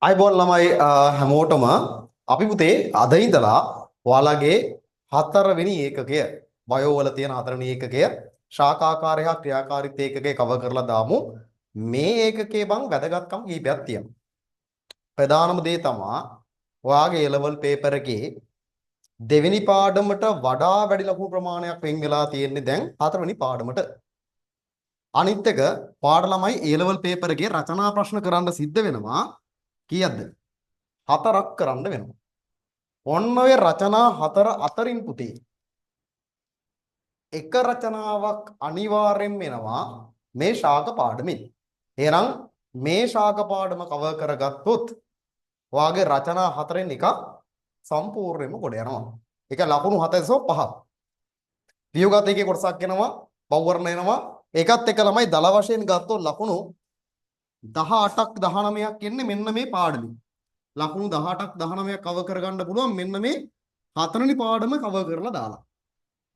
අයිබෝන් ළමයි හැමෝටම අපි පුතේ අද ඉඳලා ඔයාලගේ හතරවෙනි ඒකකය බයෝවල තියෙන හතරවෙනි ඒකකය ශාකාකාරය හා ක්‍රියාකාරීත්ව ඒකකය කවර් කරලා දාමු. මේ ඒකකයේ බං වැදගත්කම් කීපයක් තියෙනවා. ප්‍රධානම දේ තමයි ඔයාගේ A level paper එකේ දෙවෙනි පාඩමට වඩා වැඩි ලකුණු ප්‍රමාණයක් වෙන් වෙලා තියෙන්නේ දැන් හතරවෙනි පාඩමට. අනිත් එක පාඩ ළමයි A level paper එකේ රචනා ප්‍රශ්න කරන්න සිද්ධ වෙනවා. කීයක්ද? හතරක් කරන්න වෙනවා. ඔන්න ඔය රචනා හතර අතරින් පුතේ එක රචනාවක් අනිවාර්යෙන් වෙනවා මේ ශාක පාඩමෙන්. එහෙනම් මේ ශාක පාඩම කවර් කරගත්තොත් ඔයාගේ රචනා හතරෙන් එකක් සම්පූර්ණයෙන්ම ගොඩ යනවා. ඒක ලකුණු 7.5. ව්‍යුහගත එකේ කොටසක් එනවා, බහුවර්ණ එනවා. ඒකත් එක ළමයි දල වශයෙන් ගත්තොත් ලකුණු 18ක් 19ක් එන්නේ මෙන්න මේ පාඩමෙන්. ලකුණු 18ක් 19ක් කවර් කරගන්න පුළුවන් මෙන්න මේ හතරවෙනි පාඩම කවර් කරලා දාලා.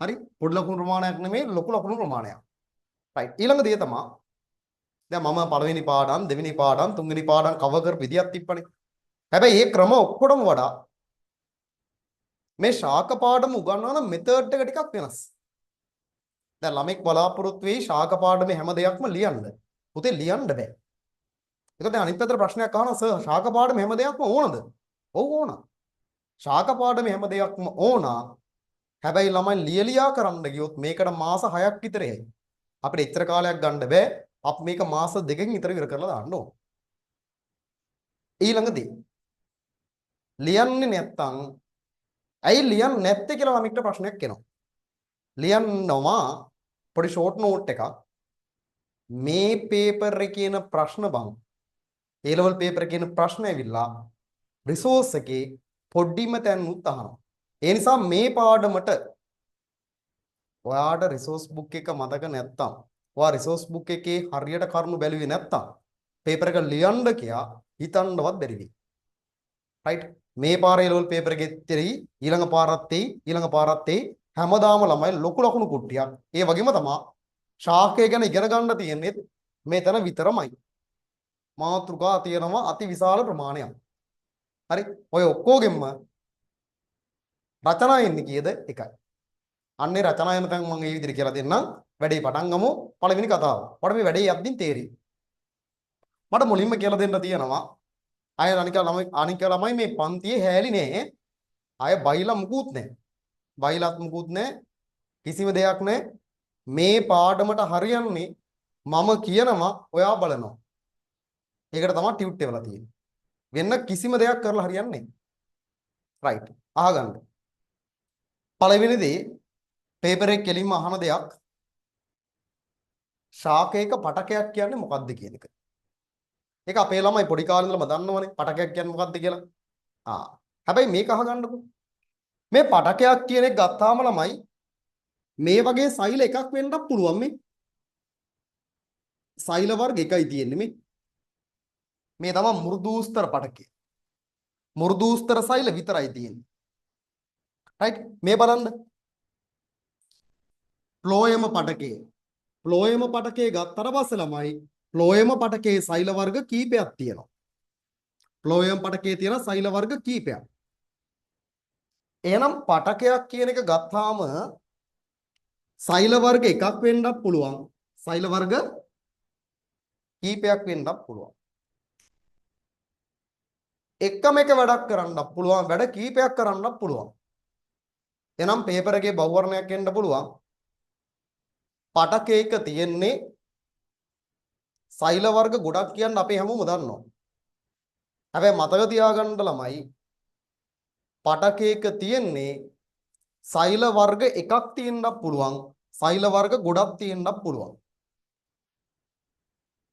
හරි පොඩි ලකුණු ප්‍රමාණයක් නෙමෙයි ලොකු ලකුණු ප්‍රමාණයක්. රයිට් ඊළඟ දේ තමයි දැන් මම පළවෙනි පාඩම් දෙවෙනි පාඩම් තුන්වෙනි පාඩම් කවර් කර විදියක් තිබ්බනේ. හැබැයි මේ ක්‍රම ඔක්කොටම වඩා මේ ශාක පාඩම උගන්වන මෙතඩ් එක ටිකක් වෙනස්. දැන් ළමෙක් බලාපොරොත්තු වෙයි ශාක පාඩමේ හැම දෙයක්ම ලියන්න. පුතේ ලියන්න බෑ. ඒක දැන් අනිත් පැත්තට ප්‍රශ්නයක් අහනවා සර් ශාක පාඩමේ හැම දෙයක්ම ඕනද? ඔව් ඕන. ශාක පාඩමේ හැම දෙයක්ම ඕන. හැබැයි ළමයි ලියලියා කරන්න ගියොත් මේකට මාස 6ක් විතර යයි. අපිට එච්චර කාලයක් ගන්න බෑ. අපි මේක මාස 2කින් විතර ඉවර කරලා දාන්න ඕන. ඊළඟදී ලියන්නේ නැත්තම් ඇයි ලියන්නේ නැත්තේ කියලා ළමෙක්ට ප්‍රශ්නයක් එනවා. ලියන්නවා පොඩි ෂෝට් නෝට් එකක් මේ පේපර් එකේ කියන ප්‍රශ්න බං A level paper එකේ කියන ප්‍රශ්න ඇවිල්ලා රිසෝස් එකේ පොඩ්ඩිම තැන් උත් අහනවා. ඒ නිසා මේ පාඩමට ඔයාට රිසෝස් බුක් එක මතක නැත්තම් ඔයා රිසෝස් බුක් එකේ හරියට කරුණු බැලුවේ නැත්තම් පේපර් එක ලියන්න කියා හිතන්නවත් බැරි වෙයි. රයිට් මේ පාරේ level paper එකේ තෙරි ඊළඟ පාරත් ඊළඟ පාරත් හැමදාම ළමයි ලොකු ලකුණු කුට්ටියක්. ඒ වගේම තමයි ශාකය ගැන ඉගෙන ගන්න තියෙන්නේ මේතන විතරමයි. මාතෘකා තියෙනවා අති විශාල ප්‍රමාණයක්. හරි ඔය ඔක්කොගෙම රචනා එන්නේ කීයද? එකයි. අන්නේ රචනා යන තැන් මම මේ විදිහට කියලා දෙන්නම්. වැඩේ පටන් ගමු. පළවෙනි කතාව. මට මේ වැඩේ යද්දින් තේරෙයි. මට මුලින්ම කියලා දෙන්න තියෙනවා. අය අනික ළමයි මේ පන්තියේ හැලි නෑ. අය බයිලා මුකුත් නෑ. බයිලත් මුකුත් නෑ. කිසිම දෙයක් නෑ. මේ පාඩමට හරියන්නේ මම කියනවා ඔයා බලනවා. ඒකට තමයි ටියුට් එවලා තියෙන්නේ. වෙන කිසිම දෙයක් කරලා හරියන්නේ නෑ. රයිට්. අහගන්න. පළවෙනි දේ පේපර් එක කෙලින්ම අහන දෙයක් ශාකයක පටකයක් කියන්නේ මොකක්ද කියන එක. ඒක අපේ ළමයි පොඩි කාලේ ඉඳලම දන්නවනේ පටකයක් කියන්නේ මොකක්ද කියලා. හැබැයි මේක අහගන්නකො. මේ පටකයක් කියන එක ගත්තාම ළමයි මේ වගේ සෛල එකක් වෙන්නත් පුළුවන් මේ. සෛල වර්ග එකයි තියෙන්නේ මේ. මේ තමයි මෘදූස්තර පටකය. මෘදූස්තර සෛල විතරයි තියෙන්නේ. රයිට් මේ බලන්න. ෆ්ලෝයම පටකය. ෆ්ලෝයම පටකය ගත්තට පස්සේ ළමයි ෆ්ලෝයම පටකයේ සෛල වර්ග කීපයක් තියෙනවා. ෆ්ලෝයම පටකයේ තියෙන සෛල වර්ග කීපයක්. එහෙනම් පටකයක් කියන එක ගත්තාම සෛල වර්ග එකක් වෙන්නත් පුළුවන්. සෛල වර්ග කීපයක් වෙන්නත් පුළුවන්. එකම එක වැඩක් කරන්නත් පුළුවන්. වැඩ කීපයක් කරන්නත් පුළුවන්. එහෙනම් පේපර් එකේ බහුවර්ණයක් එන්න පුළුවන්. පටකයක තියෙන්නේ සෛල වර්ග ගොඩක් කියන්න අපි හැමෝම දන්නවා. හැබැයි මතක තියාගන්න ළමයි පටකයක තියෙන්නේ සෛල වර්ග එකක් තියෙන්නත් පුළුවන්. සෛල වර්ග ගොඩක් තියෙන්නත් පුළුවන්.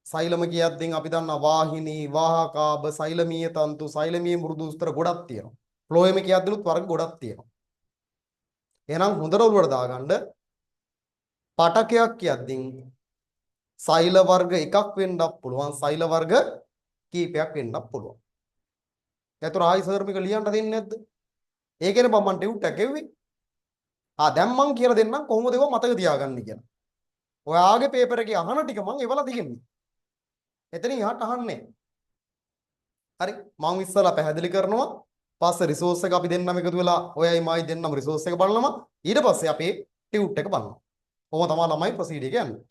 සෛලම කියද්දී අපි දන්නවා වාහිනී, වාහකාභ, සෛලමීය තන්තු, සෛලමීය මෘදුස්තර ගොඩක් තියෙනවා. ෆ්ලෝයම කියද්දිනුත් වර්ග ගොඩක් තියෙනවා. එහෙනම් හොඳට ඔළුවට දාගන්න පටකයක් කියද්දී සෛල වර්ග එකක් වෙන්නත් පුළුවන්. සෛල වර්ග කීපයක් වෙන්නත් පුළුවන්. ඒතර ආයි සර් මේක ලියන්න දෙන්නේ නැද්ද? ඒකනේ මම ටියුට් එක ගෙව්වේ. දැන් මං කියලා දෙන්නම් කොහොමද ඒව මතක තියාගන්නේ කියලා. ඔයාගේ පේපර් එකේ අහන ටික මං එවලා තියෙන්නේ. එතනින් එහාට අහන්නේ. හරි මම ඉස්සලා පැහැදිලි කරනවා පස්සේ රිසෝස් එක අපි දෙන්නම එකතු වෙලා ඔයයි මායි දෙන්නම රිසෝස් එක බලනවා ඊට පස්සේ අපි ටියුට් එක බලනවා කොහොම තමයි ළමයි ප්‍රොසීඩ් එක යන්නේ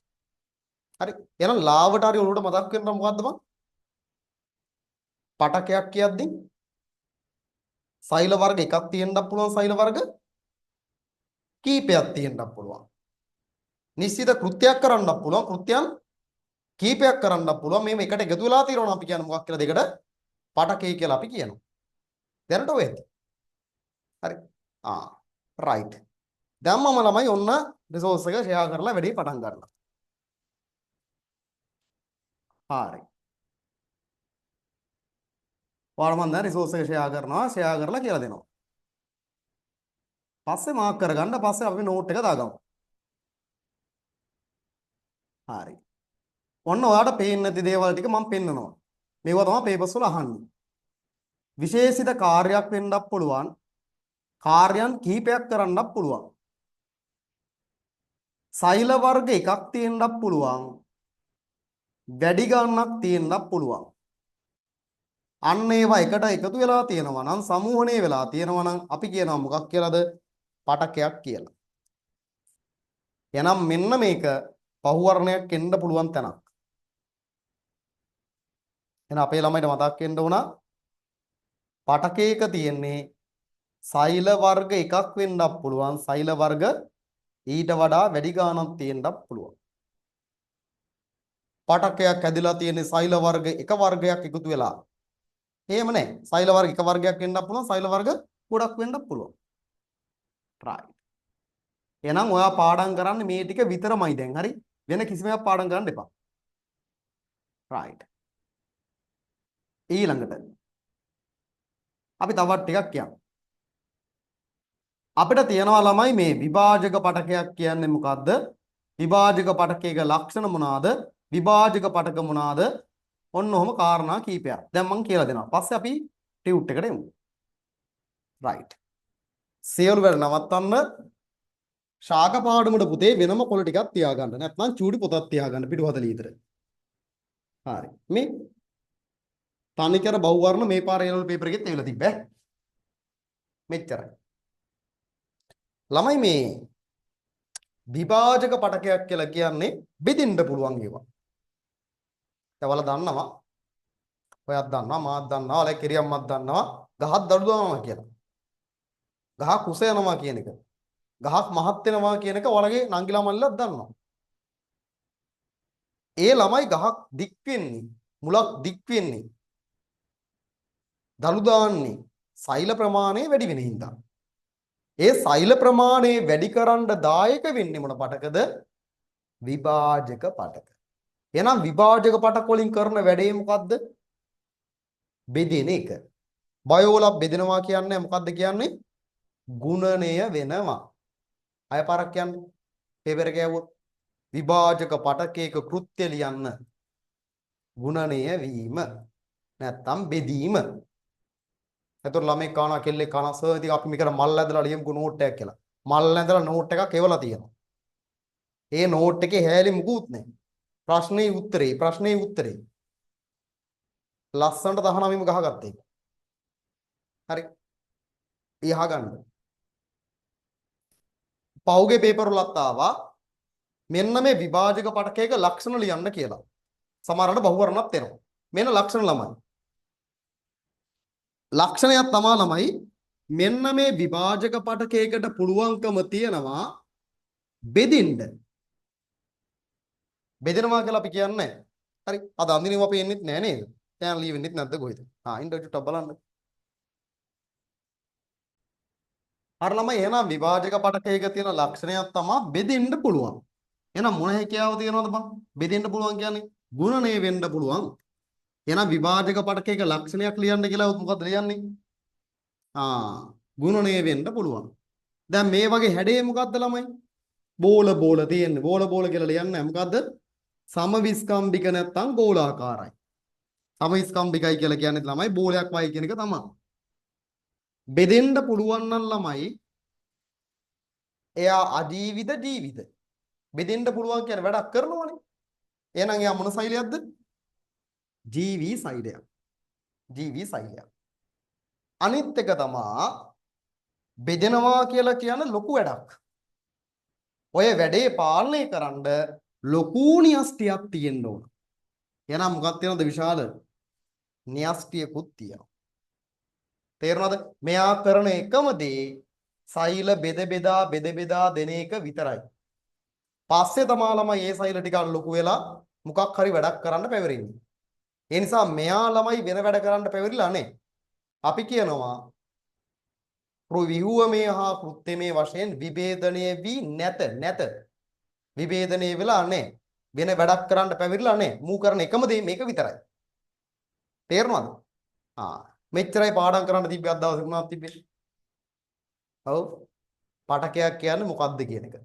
හරි එහෙනම් ලාවට හරි ඔළුවට මතක් වෙනවා මොකද්ද බං පටකයක් කියද්දි සෛල වර්ග එකක් තියෙන්නත් පුළුවන් සෛල වර්ග කීපයක් තියෙන්නත් පුළුවන් නිශ්චිත කෘත්‍යයක් කරන්නත් පුළුවන් කෘත්‍යයන් කීපයක් කරන්නත් පුළුවන් මේව එකට එකතු වෙලා තියෙනවා අපි කියන්නේ මොකක් කියලා දෙකට පටකේ කියලා අපි කියනවා දැනට ඔය ඇති හරි රයිට් දැන් මම ළමයි ඔන්න රිසෝස් එක ෂෙයා කරලා වැඩේ පටන් ගන්නවා හරි ඔයාලා මම දැන් රිසෝස් එක ෂෙයා කරලා කියලා දෙනවා පස්සේ මාක් කරගන්න පස්සේ අපි නෝට් එක දාගමු හරි ඔන්න ඔයාලට පේන්නේ නැති දේවල් ටික මම පෙන්නනවා මේවා තමයි පේපර්ස් වල අහන්නේ විශේෂිත කාර්යයක් වෙන්නත් පුළුවන් කාර්යයන් කිහිපයක් කරන්නත් පුළුවන් සෛල වර්ග එකක් තියෙන්නත් පුළුවන් වැඩි ගණනක් තියෙන්නත් පුළුවන් අන්න ඒවා එකට එකතු වෙලා තියෙනවා නම් සමූහණය වෙලා තියෙනවා නම් අපි කියනවා මොකක් කියලාද පටකයක් කියලා එහෙනම් මෙන්න මේක පහුවර්ණයක් එන්න පුළුවන් තැනක් එහෙනම් අපේ ළමයිට මතක් වෙන්න උනා පටකයක තියෙන්නේ සෛල වර්ග එකක් වෙන්නත් පුළුවන් සෛල වර්ග ඊට වඩා වැඩි ගාණක් තියෙන්නත් පුළුවන් පටකයක් ඇදලා තියෙන්නේ සෛල වර්ග එක වර්ගයක් එකතු වෙලා එහෙම නැහැ සෛල වර්ග එක වර්ගයක් වෙන්නත් පුළුවන් සෛල වර්ග ගොඩක් වෙන්නත් පුළුවන් right එහෙනම් ඔයා පාඩම් කරන්නේ මේ ටික විතරමයි දැන් හරි වෙන කිසිම එකක් පාඩම් කරන්න එපා right ඊළඟට අපි තවත් ටිකක් කියමු අපිට තියෙනවා ළමයි මේ විභාජක පටකයක් කියන්නේ මොකද්ද විභාජක පටකයක ලක්ෂණ මොනවාද විභාජක පටක මොනවාද ඔන්න ඔහොම කාරණා කීපයක් දැන් මම කියලා දෙනවා පස්සේ අපි ටියුට් එකට එමු right සියලු වැඩ නවත්තන්න ශාක පාඩමට පුතේ වෙනම කොළ ටිකක් තියාගන්න නැත්නම් චූටි පොතක් තියාගන්න පිටු 40 විතර හරි මේ තනිකර බහුවර්ණ මේ පාර A level paper එකෙත් එවිලා තිබ්බේ මෙච්චරයි ළමයි මේ විභාජක පටකයක් කියලා කියන්නේ බෙදෙන්න පුළුවන් ඒවා. දැන් ඔයාලා දන්නවා. ඔයත් දන්නවා, මාත් දන්නවා, ඔයාලා කිරියම්මත් දන්නවා ගහක් දඩු දානවා කියලා. ගහක් කුස යනවා කියන එක. ගහක් මහත් වෙනවා කියන එක ඔයාලගේ නංගිලා මල්ලත් දන්නවා. ඒ ළමයි ගහක් දික් වෙන්නේ, මුලක් දික් වෙන්නේ. දඩු දාන්නේ සෛල ප්‍රමාණය වැඩි වෙන හින්දා. ඒ සෛල ප්‍රමාණය වැඩි කරන්න දායක වෙන්නේ මොන පටකද? විභාජක පටක. එහෙනම් විභාජක පටක වලින් කරන වැඩේ මොකද්ද? බෙදෙන එක. බයෝලක් බෙදෙනවා කියන්නේ මොකද්ද කියන්නේ? ගුණණය වෙනවා. අය පාරක් කියන්නේ. පේපර් එක යවුවොත් විභාජක පටකයක කෘත්‍ය ලියන්න. ගුණණය වීම. නැත්තම් බෙදීම. එතකොට ළමයි කනවා කෙල්ලේ කනවා සර් ඉතින් අපි මේකට මල් ඇදලා ලියමුකෝ නෝට් එකක් කියලා. මල් ඇදලා නෝට් එකක් එවලා තියෙනවා. ඒ නෝට් එකේ හැලී මුකුත් නැහැ. ප්‍රශ්නේ උත්තරේ. ලස්සනට 19ම ගහගත්තා ඒක. හරි. ඊ අහගන්න. පහුගේ පේපර් වලත් ආවා මෙන්න මේ විභාජක පටකයක ලක්ෂණ ලියන්න කියලා. සමහරවිට බහුවර්ණත් එනවා. මෙන්න ලක්ෂණ ළමයි. ලක්ෂණයක් තමයි ළමයි මෙන්න මේ විභාජක පටකයකට පුළුවන්කම තියනවා බෙදින්න. බෙදෙනවා කියලා අපි කියන්නේ. හරි. අද අඳිනව අපි එන්නෙත් නෑ නේද? දැන් ලියවෙන්නෙත් නැද්ද කොහෙද? ඉන්ටර්වියුට බලන්න. අර ළමයි එහෙනම් විභාජක පටකයක තියෙන ලක්ෂණයක් තමයි බෙදෙන්න පුළුවන්. එහෙනම් මොන හැකියාව තියෙනවද බං? බෙදෙන්න පුළුවන් කියන්නේ ගුණණය වෙන්න පුළුවන්. එහෙනම් විභාජක පටකයක ලක්ෂණයක් ලියන්න කියලා මොකද ලියන්නේ? ගුණණය වෙන්න පුළුවන්. දැන් මේ වගේ හැඩේ මොකද්ද ළමයි? බෝල තියෙන්නේ. බෝල කියලා ලියන්නේ මොකද්ද? සමවිස්කම්බික නැත්තම් ගෝලාකාරයි. සමවිස්කම්බිකයි කියලා කියන්නේ ළමයි බෝලයක් වයි කියන එක තමයි. බෙදෙන්න පුළුවන් නම් ළමයි එයා අජීවිත ජීවිත. බෙදෙන්න පුළුවන් කියන වැඩක් කරනවනේ. එහෙනම් එයා මොන සෛලයක්ද? ජීවි සෛලයක්. ජීවි සෛලයක්. අනිත් එක තමයි බෙදෙනවා කියලා කියන ලොකු වැඩක්. ඔය වැඩේ පාලනය කරන්න ලොකු න්‍යෂ්ටියක් තියෙන්න ඕන. එහෙනම් මොකක්ද තියෙනවද විශාල න්‍යෂ්ටියකුත් තියෙනවා. තේරුණාද? මෙයා කරන එකම දේ සෛල බෙද බෙදා දෙන එක විතරයි. පස්සේ තමා ළමයි ඒ සෛල ටික ලොකු වෙලා මොකක් හරි වැඩක් කරන්න පැවරෙන්නේ. ඒ නිසා මෙයා ළමයි වෙන වැඩ කරන්න පැවරිලා නැහැ. අපි කියනවා විහුවමේ හා කෘත්‍යමේ වශයෙන් විභේදනය වී නැත. විභේදනය වෙලා නැහැ. වෙන වැඩක් කරන්න පැවරිලා නැහැ. මූ කරන එකම දේ මේක විතරයි. තේරුණාද? මෙච්චරයි පාඩම් කරන්න තිබ්බේ අද දවසේ මොනවද තිබ්බේ? ඔව්. පටකයක් කියන්නේ මොකක්ද කියන එක.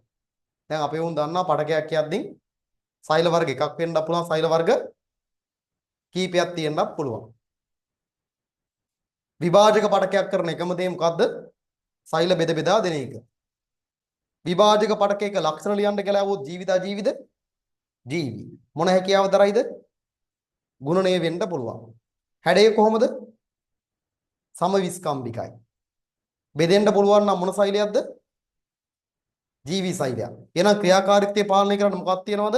දැන් අපේ උන් දන්නා පටකයක් කියද්දී සෛල වර්ග එකක් වෙන්නත් පුළුවන්, සෛල වර්ග කීපයක් තියෙන්නත් පුළුවන්. විභාජක පටකයක් කරන එකම දේ මොකද්ද? සෛල බෙද බෙදා දෙන එක. විභාජක පටකයක ලක්ෂණ ලියන්න කියලා આવොත් ජීවිත අජීවිත ජීවි. මොන හැකියාව දරයිද? ගුණණය වෙන්න පුළුවන්. හැඩය කොහොමද? සමවිස්කම්බිකයි. බෙදෙන්න පුළුවන් නම් මොන සෛලයක්ද? ජීවි සෛලයක්. එහෙනම් ක්‍රියාකාරීත්වය පාලනය කරන්න මොකක්ද තියෙනවද?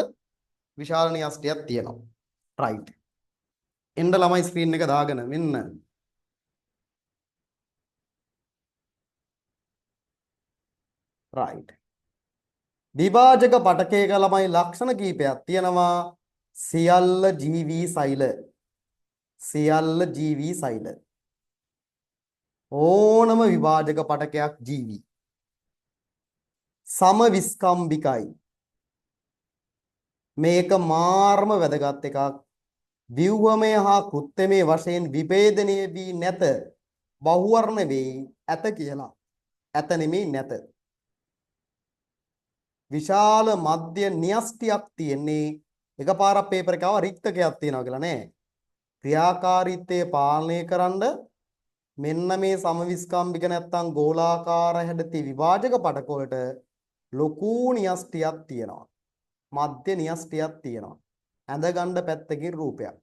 විශාල න්‍යෂ්ටියක් තියෙනවා. රයිට්. එන්න ළමයි ස්ක්‍රීන් එක දාගෙන මෙන්න. රයිට්. විභාජක පටකයක ළමයි ලක්ෂණ කීපයක් තියෙනවා. සියල්ල ජීවි සෛල. සියල්ල ජීවි සෛල. ඕනම විභාජක පටකයක් ජීවි. සමවිස්කම්බිකයි. මේක මාර්ම වැදගත් එකක්. ව්‍යුහමය හා කෘත්‍යමය වශයෙන් විභේදනය වී නැත. බහුවර්ණ වේ ඇත කියලා. ඇත නෙමෙයි නැත. විශාල මධ්‍ය න්‍යෂ්ටියක් තියෙන්නේ. එකපාරක් පේපර් එකව රික්තකයක් තියෙනවා කියලා නෑ. ක්‍රියාකාරීත්වය පාලනය කරන්න මෙන්න මේ සමවිස්කම්බික නැත්තම් ගෝලාකාර හැඩති විභාජක පටක වලට ලොකු න්‍යෂ්ටියක් තියෙනවා. මධ්‍ය න්‍යෂ්ටියක් තියෙනවා. ඇඳ ගන්න පැත්තකින් රූපයක්.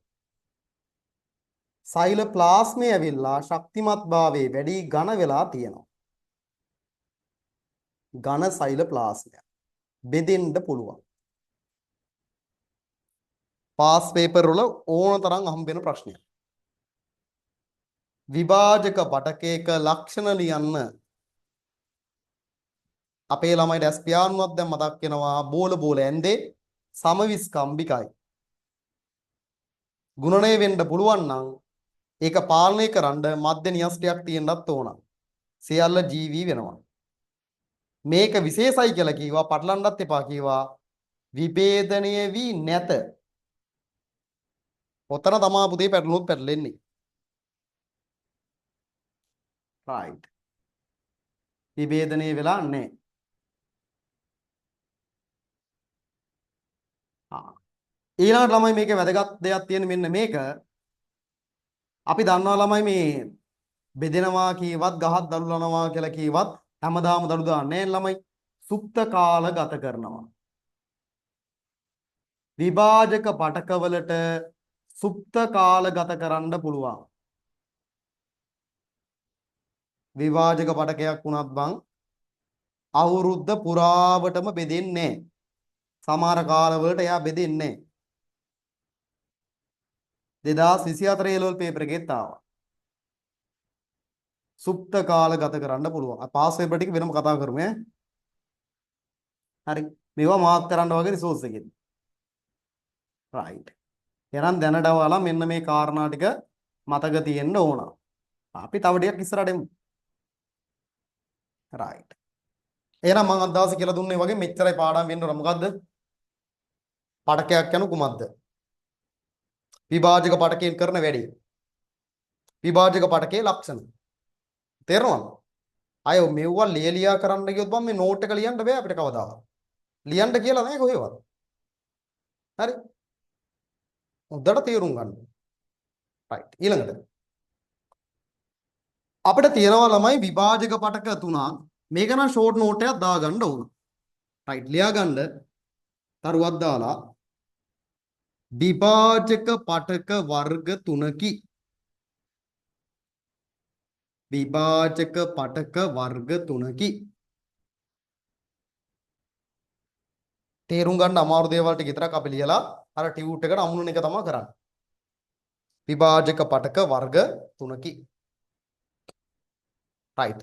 සෛල ප්ලාස්මය ඇවිල්ලා ශක්තිමත් භාවයේ වැඩි ඝන වෙලා තියෙනවා. ඝන සෛල ප්ලාස්මය බෙදෙන්න පුළුවන්. පාස් පේපර් වල ඕන තරම් හම්බ වෙන ප්‍රශ්නයක්. විභාජක පටකයක ලක්ෂණ ලියන්න. අපේ ළමයිට ඇස් පියානුවක් දැන් මතක් වෙනවා. බෝල ඇන්දේ සමවිස්කම්බිකයි. ගුණණය වෙන්න පුළුවන් නම් ඒක පාලනය කරන්න මධ්‍ය න්‍යෂ්ටියක් තියෙන්නත් ඕන. සියල්ල ජීවි වෙනවා. මේක විශේෂයි කියලා කීවා, පටලන්නත් එපා කීවා. විභේදනය වී නැත. ඔතන තමා පුතේ පැටලුනොත් පැටලෙන්නේ. right. විභේදනය වෙලා නැහැ. ඊළඟට ළමයි මේකේ වැදගත් දෙයක් තියෙන මෙන්න මේක. අපි දන්නවා ළමයි මේ බෙදෙනවා කීවත් ගහක් දලුලනවා කියලා කීවත් හැමදාම දලු දාන්නේ ළමයි. සුප්ත කාල ගත කරනවා. විභාජක පටකවලට සුප්ත කාල ගත කරන්න පුළුවන්. විභාජක පටකයක් වුණත් බං අවුරුද්ද පුරාවටම බෙදෙන්නේ නැහැ. සමහර කාලවලට එයා බෙදෙන්නේ නැහැ. 2024 ලෙවල් පේපර් එකෙත් ආවා. සුප්ත කාල ගත කරන්න පුළුවන්. පාස් පේපර් ටික වෙනම කතා කරමු ඈ. හරි. මේවා මාක් කරන්න වගේ රිසෝස් එකෙන්. right. එහෙනම් දැනට ඔයාලා මෙන්න මේ කාරණා ටික මතක තියෙන්න ඕන. අපි තව ටිකක් ඉස්සරහට එමු. right. එහෙනම් මම අද දවසේ කියලා දුන්නේ වගේ මෙච්චරයි පාඩම් වෙන්න ඕන. මොකද්ද? පටකයක් යනු කුමක්ද? විභාජක පටකයෙන් කරන වැඩේ. විභාජක පටකයේ ලක්ෂණ. තේරෙනවද? අය මෙව්වා ලියලියා කරන්න ගියොත් බම් මේ නෝට් එක ලියන්න බෑ අපිට කවදාවත්. ලියන්න කියලා නැහැ කොහෙවත්. හරි. හොඳට තේරුම් ගන්න. right. ඊළඟට අපිට තියෙනවා ළමයි විභාජක පටක තුනක්. මේක නම් ෂෝට් නෝට් එකක් දාගන්න ඕන. right. ලියා ගන්න. තරුවක් දාලා විභාජක පටක වර්ග තුනකි. විභාජක පටක වර්ග තුනකි. තේරුම් ගන්න අමාරු දේවල් ටික විතරක් අපි ලියලා අර ටියුට් එකට අමුණන එක තමයි කරන්නේ. විභාජක පටක වර්ග තුනකි. right.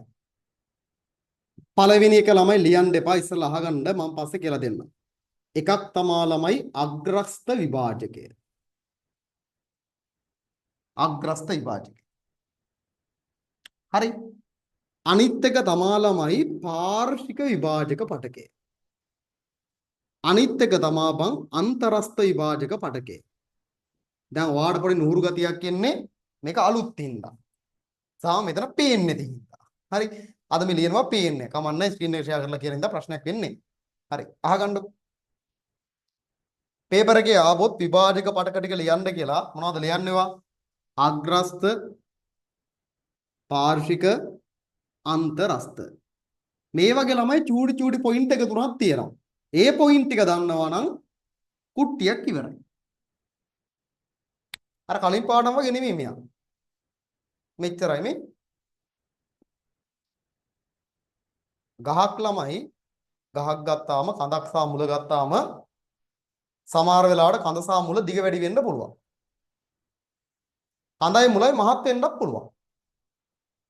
පළවෙනි එක ළමයි ලියන්න එපා ඉස්සෙල්ලා අහගන්න මම පස්සේ කියලා දෙන්නම්. එකක් තමා ළමයි අග්‍රස්ත විභාජකය. අග්‍රස්ත විභාජකය. හරි. අනිත් එක තමා ළමයි පාර්ශ්වික විභාජක පටකය. අනිත් එක තමා බං අන්තරස්ත විභාජක පටකය. දැන් ඔයාලට පොඩි නුහුරු ගතියක් එන්නේ මේක අලුත් හින්දා. සාම මෙතන පේන්නේ නැති හින්දා. හරි. අද මේ ලියනවා පේන්නේ. කමන්නේ ස්ක්‍රීන් එක ෂෙයා කරලා කියන හින්දා ප්‍රශ්නයක් වෙන්නේ. හරි. අහගන්නකො. පේපර් එකේ ආවොත් විභාජක පටක ටික ලියන්න කියලා මොනවද ලියන්නේවා? අග්‍රස්ත පාර්ශ්වික අන්තරස්ත. මේ වගේ ළමයි චූටි චූටි පොයින්ට් එක තුනක් තියෙනවා. ඒ පොයින්ට් ටික දන්නවා නම් කුට්ටියක් ඉවරයි. අර කලින් පාඩම් වගේ නෙමෙයි මෙයා. මෙච්චරයි මේ. ගහක් ළමයි ගහක් ගත්තාම කඳක් සහ මුල ගත්තාම සමහර වෙලාවට කඳ සහ මුල දිග වැඩි වෙන්න පුළුවන්. කඳයි මුලයි මහත් වෙන්නත් පුළුවන්.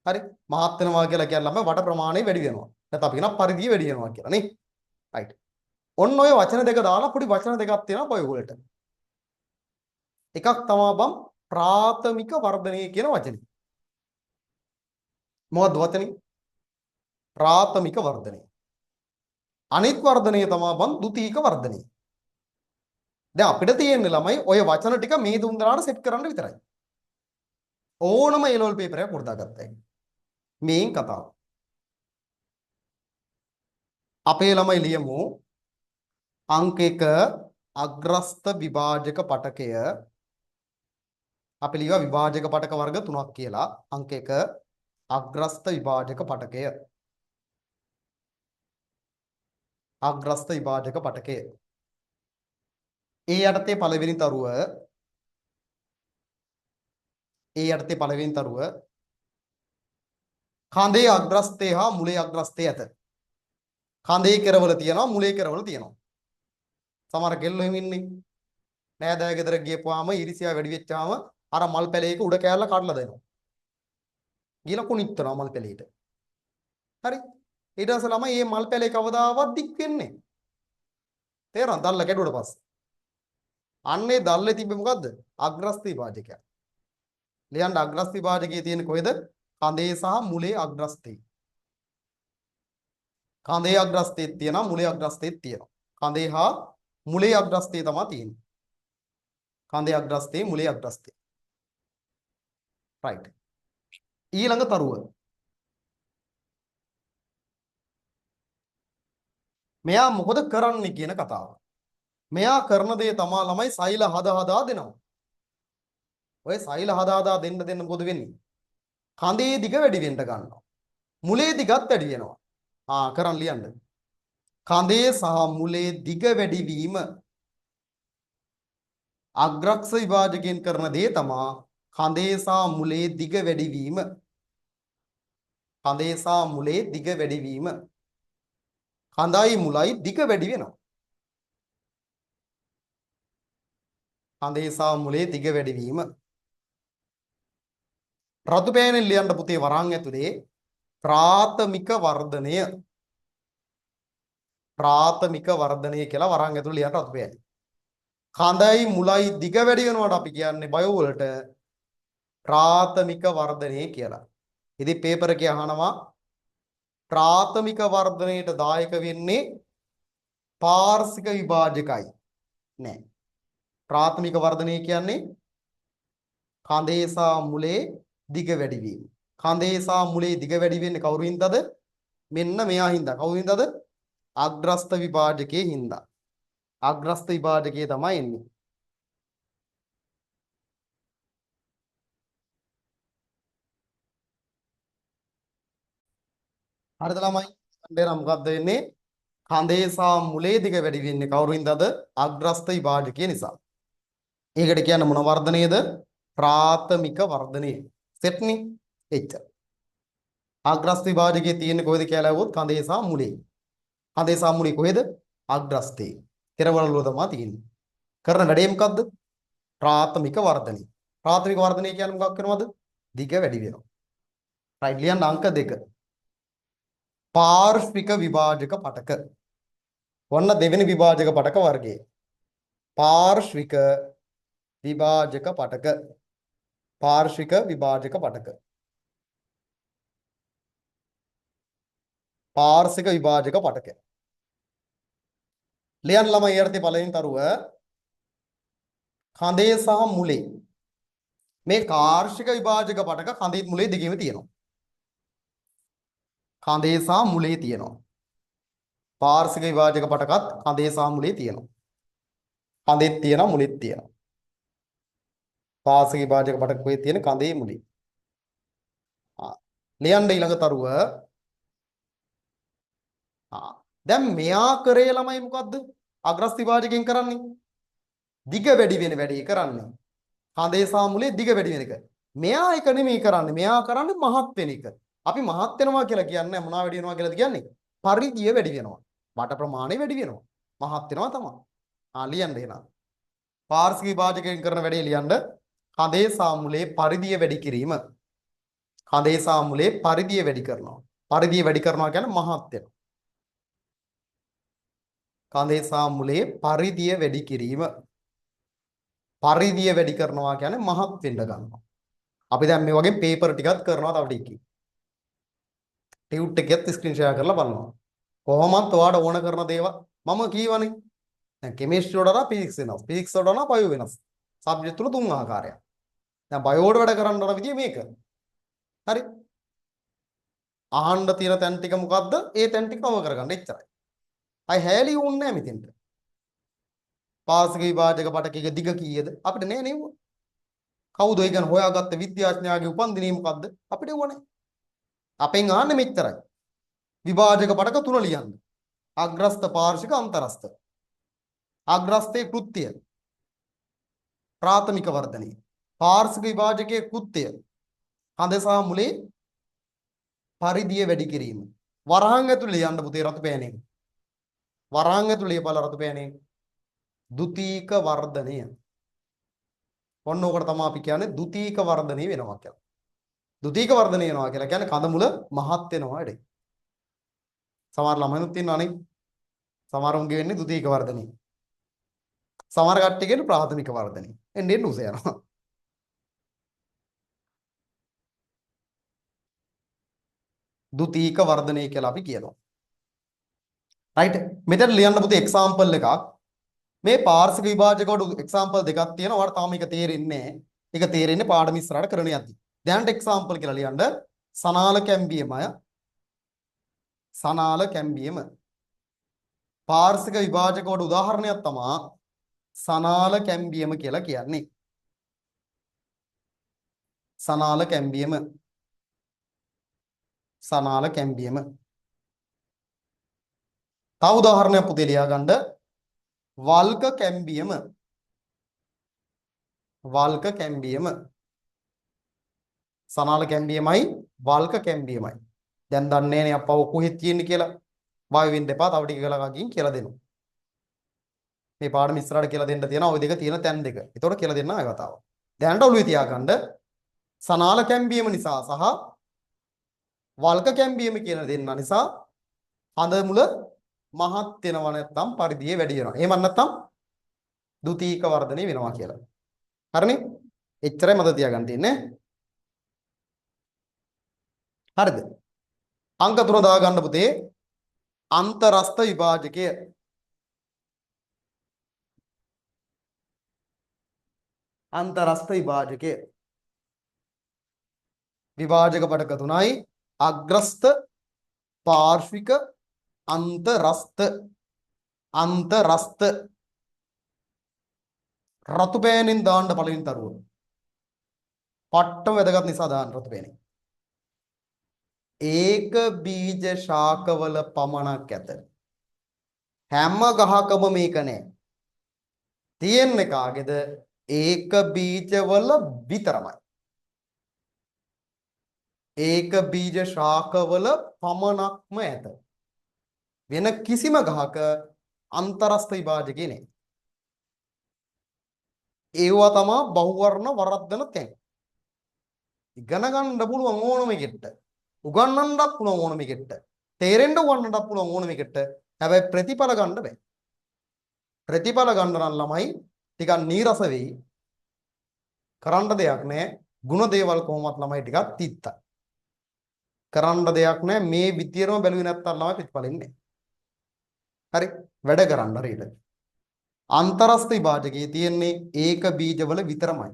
හරි. මහත් වෙනවා කියලා කියලාම වට ප්‍රමාණය වැඩි වෙනවා. නැත්නම් අපි කියන පරිධිය වැඩි වෙනවා කියලා නේ. right. ඔන්න ඔය වචන දෙක දාලා පොඩි වචන දෙකක් තියෙනවා ඔය වලට. එකක් තමයි බම් ප්‍රාථමික වර්ධනය කියන වචනේ. මොකක්ද වචනේ? ප්‍රාථමික වර්ධනය. අනිත් වර්ධනය තමයි බම් ද්විතීක වර්ධනය. දැන් අපිට තියෙන්නේ ළමයි ඔය වචන ටික මේ තුන් දෙනාට සෙට් කරන්න විතරයි. ඕනම A level paper එකක් උඩ දාගත්තා. මේන් කතාව. අපේ ළමයි ලියමු අංක 1 අග්‍රස්ත විභාජක පටකය. අපි ලියවා විභාජක පටක වර්ග තුනක් කියලා. අංක 1 අග්‍රස්ත විභාජක පටකය. අග්‍රස්ත විභාජක පටකය. ඒ යටතේ පළවෙනි තරුව කඳේ අග්‍රස්තේ හා මුලේ අග්‍රස්තේ ඇත. කඳේ කෙරවල තියෙනවා මුලේ කෙරවල තියෙනවා. සමහර කෙල්ලෝ එහෙම ඉන්නේ. නෑදෑ ගෙදර ගියපුවාම ඉරිසියා වැඩි වෙච්චාම අර මල් පැලයක උඩ කෑල්ල කඩලා දෙනවා. ගිහලා කුණිත්නවා මල් පැලේට. හරි. ඊට පස්සේ ළමයි මේ මල් පැලේ කවදාවත් දික් වෙන්නේ. තේරෙනවද? දැල්ල කැඩුවට පස්සේ. අන්නේ දැල්ලේ තිබ්බේ මොකද්ද? අග්‍රස්ත විභාජකයක්. ලියන්න අග්‍රස්ත විභාජකයේ තියෙන කොහෙද? කඳේ සහ මුලේ අග්‍රස්තේ. කඳේ අග්‍රස්තේත් තියෙනවා මුලේ අග්‍රස්තේත් තියෙනවා. කඳේ හා මුලේ අග්‍රස්තේ තමයි තියෙන්නේ. කඳේ අග්‍රස්තේ මුලේ අග්‍රස්තේ. right. ඊළඟ තරුව. මෙයා මොකද කරන්නේ කියන කතාව. මෙයා කරන දේ තමයි ළමයි සෛල හදා දෙනවා. ඔය සෛල හදා දෙන්න මොකද වෙන්නේ? කඳේ දිග වැඩි වෙන්න ගන්නවා. මුලේ දිගත් වැඩි වෙනවා. කරන් ලියන්න. කඳේ සහ මුලේ දිග වැඩි වීම අග්‍රස්ත විභාජකයෙන් කරන දේ තමයි කඳේ සහ මුලේ දිග වැඩි වීම. කඳේ සහ මුලේ දිග වැඩි වීම. කඳයි මුලයි දිග වැඩි වෙනවා. කඳේ සහ මුලේ දිග වැඩි වීම. රතු පෑනෙන් ලියන්න පුතේ වරන් ඇතුලේ ප්‍රාථමික වර්ධනය. ප්‍රාථමික වර්ධනය කියලා වරන් ඇතුලේ ලියන්න රතු පෑනෙන්. කඳයි මුලයි දිග වැඩි වෙනවට අපි කියන්නේ බයෝ වලට ප්‍රාථමික වර්ධනය කියලා. ඉතින් පේපර් එකේ අහනවා ප්‍රාථමික වර්ධනයට දායක වෙන්නේ පාර්ශ්වික විභාජකයි. නෑ. ප්‍රාථමික වර්ධනය කියන්නේ කඳේ සහ මුලේ දිග වැඩි වීම. කඳේ සහ මුලේ දිග වැඩි වෙන්නේ කවුරු හින්දාද? මෙන්න මෙයා හින්දා. කවුරු හින්දාද? අග්‍රස්ත විභාජකයේ හින්දා. අග්‍රස්ත විභාජකයේ තමයි එන්නේ. හරිද ළමයි? අnder මොකද්ද වෙන්නේ? කඳේ සහ මුලේ දිග වැඩි වෙන්නේ කවුරු හින්දාද? අග්‍රස්ත විභාජකය නිසා. ඒකට කියන්නේ මොන වර්ධනයේද? ප්‍රාථමික වර්ධනය. සෙට්නි එච්චර. අග්‍රස්ත විභාජකයේ තියෙන්නේ කොහෙද කියලා ඇහුවොත් කඳේ සහ මුලේ. කඳේ සහ මුලේ කොහෙද? අග්‍රස්තේ. කෙරවලුව තමයි තියෙන්නේ. කරන වැඩේ මොකද්ද? ප්‍රාථමික වර්ධනය. ප්‍රාථමික වර්ධනය කියන්නේ මොකක් කරනවද? දිග වැඩි වෙනවා. රයිට් ලියන්න අංක 2. පාර්ශ්වික විභාජක පටක. ඔන්න දෙවෙනි විභාජක පටක වර්ගයේ. පාර්ශ්වික විභාජක පටක. පාර්ශ්වික විභාජක පටක. පාර්ශ්වික විභාජක පටක. ලියන්න ළමයි ඊයර්ති පළවෙනි තරුව කඳේ සහ මුලේ. මේ කාර්ෂික විභාජක පටක කඳේ මුලේ දෙකේම තියෙනවා. කඳේ සහ මුලේ තියෙනවා. පාර්ශ්වික විභාජක පටකත් කඳේ සහ මුලේ තියෙනවා. කඳෙත් තියෙනවා මුලෙත් තියෙනවා. පාර්ශ්වික විභාජක පටක කොහෙද තියෙන්නේ? කඳේ මුලේ. ලියන්න ඊළඟ තරුව දැන් මෙයා කරේ ළමයි මොකද්ද? අග්‍රස්ත විභාජකයෙන් කරන්නේ. දිග වැඩි වෙන වැඩේ කරන්නේ. කඳේ සහ මුලේ දිග වැඩි වෙන එක. මෙයා එක නෙමෙයි කරන්නේ. මෙයා කරන්නේ මහත් වෙන එක. අපි මහත් වෙනවා කියලා කියන්නේ මොනවා වැඩි වෙනවා කියලාද කියන්නේ? පරිධිය වැඩි වෙනවා. වට ප්‍රමාණය වැඩි වෙනවා. මහත් වෙනවා තමයි. ලියන්න එහෙනම්. පාර්ශ්වික විභාජකයෙන් කරන වැඩේ ලියන්න. කඳේ සහ මුලේ පරිධිය වැඩි කිරීම. කඳේ සහ මුලේ පරිධිය වැඩි කරනවා. පරිධිය වැඩි කරනවා කියන්නේ මහත් වෙනවා. කඳේ සහ මුලේ පරිධිය වැඩි කිරීම. පරිධිය වැඩි කරනවා කියන්නේ මහත් වෙන්න ගන්නවා. අපි දැන් මේ වගේ පේපර් ටිකක් කරනවා තව ටිකකින්. ටියුට් එකෙත් ස්ක්‍රීන් ෂෙයා කරලා බලනවා. කොහොමත් ඔයාලට ඕන කරන දේවල් මම කියවනේ. දැන් කෙමිස්ට්‍රි වලට වඩා ෆිසික්ස් වෙනස්. ෆිසික්ස් වලට වඩා බයෝ වෙනස්. සබ්ජෙක්ට් තුන තුන් ආකාරයක්. දැන් බයෝ වල වැඩ කරන්න ඕන විදිය මේක. හරි. අහන්න තියෙන තැන් ටික මොකද්ද? ඒ තැන් ටික කවර් කරගන්න එච්චරයි. අය හැලී වුන්නේ නැහැ මෙතෙන්ට. පාර්ශ්වික විභාජක පටකයක දිග කීයද? අපිට නෑ නෙව්ව. කවුද ඒ ගැන හොයාගත්ත විද්‍යාඥයාගේ උපන්දිනේ මොකද්ද? අපිට ඕනේ. අපෙන් අහන්නේ මෙච්චරයි. විභාජක පටක තුන ලියන්න. අග්‍රස්ත පාර්ශ්වික අන්තරස්ත. අග්‍රස්තේ කෘත්‍ය. ප්‍රාථමික වර්ධනය. පාර්ශ්වික විභාජකයේ කෘත්‍ය. කඳ සහ මුලේ පරිධිය වැඩි කිරීම. වරහන් ඇතුලේ ලියන්න පුතේ රතු පෑනෙන්. වරහන් ඇතුලේ ලියපළ රතු පෑනෙන්. ද්විතීක වර්ධනය. ඔන්න ඕකට තමයි අපි කියන්නේ ද්විතීක වර්ධනය වෙනවා කියලා. ද්විතීක වර්ධනය වෙනවා කියලා කියන්නේ කඳ මුල මහත් වෙනවා වැඩි. සමහර ළමයිනුත් ඉන්නවනේ. සමහරුන්ගේ වෙන්නේ ද්විතීක වර්ධනය. සමහර කට්ටියගේ ප්‍රාථමික වර්ධනය. එන්නේ උස යනවා. ද්විතීක වර්ධනය කියලා අපි කියනවා. රයිට්. මෙතන ලියන්න පුතේ එක්සැම්පල් එකක්. මේ පාර්ශ්වික විභාජක වල එක්සැම්පල් දෙකක් තියෙනවා. ඔයාලට තාම මේක තේරෙන්නේ නැහැ. ඒක තේරෙන්නේ පාඩම ඉස්සරහට කරන යද්දි. දැනට එක්සැම්පල් කියලා ලියන්න. සනාල කැම්බියමය. සනාල කැම්බියම. පාර්ශ්වික විභාජක වල උදාහරණයක් තමයි සනාල කැම්බියම කියලා කියන්නේ. සනාල කැම්බියම. සනාල කැම්බියම. තව උදාහරණයක් පුතේ ලියා ගන්න. වල්ක කැම්බියම. වල්ක කැම්බියම. සනාල කැම්බියමයි වල්ක කැම්බියමයි. දැන් දන්නේ නේ අප්පා කොහෙද තියෙන්නේ කියලා. වායු වෙන්න එපා. තව ටික කලකින් කියලා දෙනවා. මේ පාඩම ඉස්සරහට කියලා දෙන්න තියෙනවා. ওই දෙක තියෙන තැන් දෙක. ඒතකොට කියලා දෙන්න ආය වතාව. දැනට ඔළුවේ තියාගන්න සනාල කැම්බියම නිසා සහ වල්ක කැම්බියම කියන දෙන්න නිසා හඳ මුල මහත් වෙනවා නැත්නම් පරිධිය වැඩි වෙනවා. එහෙම නැත්නම් ද්විතීක වර්ධනය වෙනවා කියලා. හරිනේ? එච්චරයි මතක තියාගන්න තියෙන්නේ. හරිද? අංක 3 දාගන්න පුතේ. අන්තරස්ත විභාජකය. අන්තරස්ත විභාජකය. විභාජක පටක තුනයි. අග්‍රස්ත පාර්ශ්වික අන්තරස්ත. අන්තරස්ත රතු පෑනෙන් දාන්න පළවෙනි තරුව. පට්ටම වැදගත් නිසා දාන්න රතු පෑනෙන්. ඒක බීජ ශාකවල පමණක් ඇත. හැම ගහකම මේක නෑ. තියෙන්නේ කාගේද? ඒක බීජවල විතරමයි. ඒක බීජ ශාකවල පමණක්ම ඇත. වෙන කිසිම ගහක අන්තරස්ථ විභාජකේ නැහැ. ඒවා තමයි බහුවර්ණ වරද්දන තැන්. ඉගෙන ගන්න පුළුවන් ඕනම එකට. උගන්වන්නත් පුළුවන් ඕනම එකට. තේරෙන්න උගන්වන්නත් පුළුවන් ඕනම එකට. හැබැයි ප්‍රතිඵල ගන්න බෑ. ප්‍රතිඵල ගන්න නම් ළමයි ටිකක් නීරස වෙයි. කරන්න දෙයක් නැහැ. ಗುಣ දේවල් කොහොමවත් ළමයි ටිකක් තිත්තයි. කරන්න දෙයක් නැහැ. මේ විදියටම බැලුවේ නැත්තම් ළමයි ප්‍රතිඵල ඉන්නේ. හරි. වැඩ කරන්න හරියට. අන්තරස්ථ විභාජකයේ තියෙන්නේ ඒක බීජවල විතරමයි.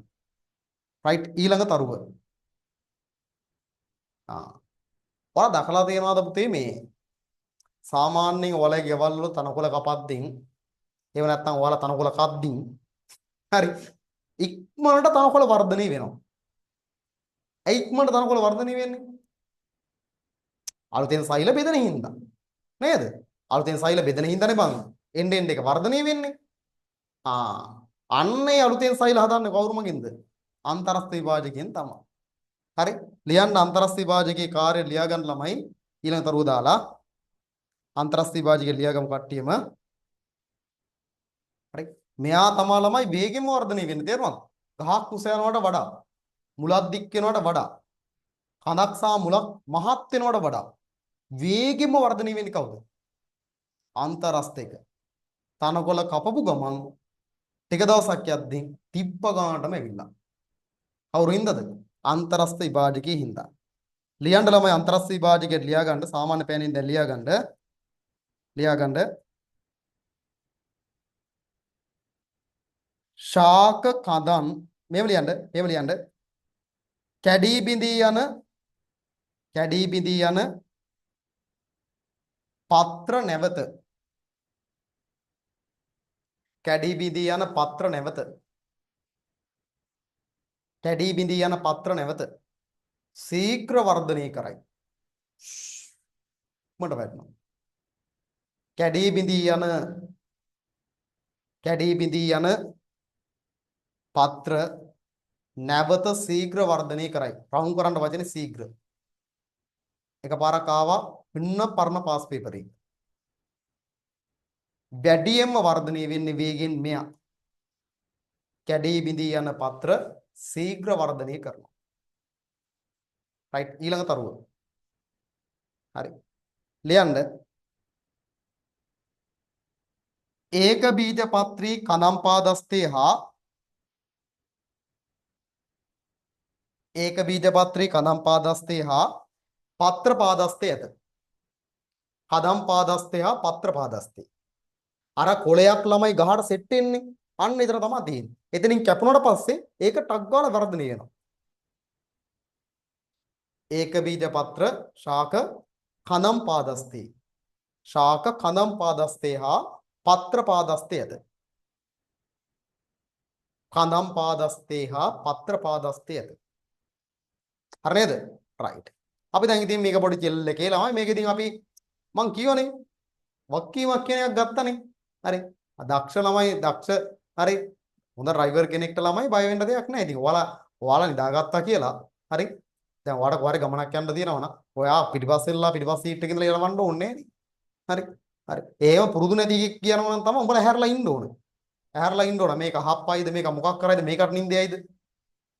රයිට් ඊළඟ තරුව. ඔයාලා දැකලා තියෙනවද පුතේ මේ සාමාන්‍යයෙන් ඔයාලගේ ගෙවල් වල තනකොළ කපද්දී එහෙම නැත්නම් ඔයාලා තනකොළ කද්දී හරි ඉක්මනට තනකොළ වර්ධනය වෙනවා. ඒ ඉක්මනට තනකොළ වර්ධනය වෙන්නේ අලුතෙන් සෛල බෙදෙන හින්දා නේද? අලුතෙන් සෛල බෙදෙන හින්දානේ බං එන්න එක වර්ධනය වෙන්නේ. අන්නේ අලුතෙන් සෛල හදන්නේ කවුරු මගින්ද? අන්තරස්ථ විභාජකයෙන් තමයි. හරි ලියන්න අන්තරස්ථ විභාජකයේ කාර්ය ලියා ගන්න ළමයි ඊළඟ තරුව දාලා අන්තරස්ථ විභාජකයේ ලියාගමු කට්ටියම. හරි මෙයා තමයි ළමයි වේගෙම වර්ධනය වෙන්නේ තේරුණාද? ගහක් උස යනවට වඩා මුලක් දික් වෙනවට වඩා කඳක් සහ මුලක් මහත් වෙනවට වඩා වේගෙම වර්ධනය වෙන්නේ කවුද? අන්තරස්ථ එක. තනකොළ කපපු ගමන් ටික දවසක් යද්දී තිබ්බ ගානටම ඇවිල්ලා. කවුරු හින්දාද? අන්තරස්ථ විභාජකයේ හින්දා. ලියන්න ළමයි අන්තරස්ථ විභාජකයට ලියා ගන්න සාමාන්‍ය පෑනෙන් දැන් ලියා ගන්න ශාක කඳන් මේව ලියන්න කැඩී බිඳී යන පත්‍ර නැවත කැඩී බිඳී යන පත්‍ර නැවත ශීඝ්‍ර වර්ධනය කරයි. මට වැටෙනවා. කැඩී බිඳී යන පත්‍ර නැවත ශීඝ්‍ර වර්ධනය කරයි. රවුම් කරන්න වචනේ ශීඝ්‍ර. එකපාරක් ආවා පින්න පරණ පාස් පේපරේ. වැඩියෙන්ම වර්ධනය වෙන්නේ වේගෙන් මෙයා. කැඩී බිඳී යන පත්‍ර ශීඝ්‍ර වර්ධනය කරනවා. රයිට් ඊළඟ තරුව. හරි. ලියන්න. ඒක බීජ පත්‍රී කඳම් පාදස්තේ හා ඒක බීජ පත්‍රී කඳම් පාදස්තේ හා පත්‍ර පාදස්තේ ඇත. කඳම් පාදස්තේ හා පත්‍ර පාදස්තේ. අර කොළයක් ළමයි ගහට සෙට් වෙන්නේ. අන්න එතන තමයි තියෙන්නේ. එතනින් කැපුණාට පස්සේ ඒක ටක් ගාලා වර්ධනය වෙනවා. ඒක බීජ පත්‍ර ශාක කඳම් පාදස්තේ. ශාක කඳම් පාදස්තේ හා පත්‍ර පාදස්තේ ඇත. කඳම් පාදස්තේ හා පත්‍ර පාදස්තේ ඇත. හරි නේද? රයිට්. අපි දැන් ඉතින් මේක පොඩි චෙල් එකේ ළමයි මේක ඉතින් අපි මං කියවනේ වක්කීමක් කියන එකක් ගත්තනේ. හරි. දක්ෂ ළමයි දක්ෂ හරි හොඳ ඩ්‍රයිවර් කෙනෙක්ට ළමයි බය වෙන්න දෙයක් නැහැ. ඉතින් ඔයාලා නිදාගත්තා කියලා හරි. දැන් ඔයාලට කොහරි ගමනක් යන්න තියෙනවා නම් ඔයා පිටිපස්සෙල්ලා පිටිපස්ස සීට් එකේ ඉඳලා යලවන්න ඕනේ නෑනේ. හරි. හරි. ඒව පුරුදු නැති එකක් කියනවා නම් තමයි උඹලා හැරලා ඉන්න ඕනේ. හැරලා ඉන්න ඕන. මේක හප්පයිද මේක මොකක් කරයිද මේකට නින්දයයිද?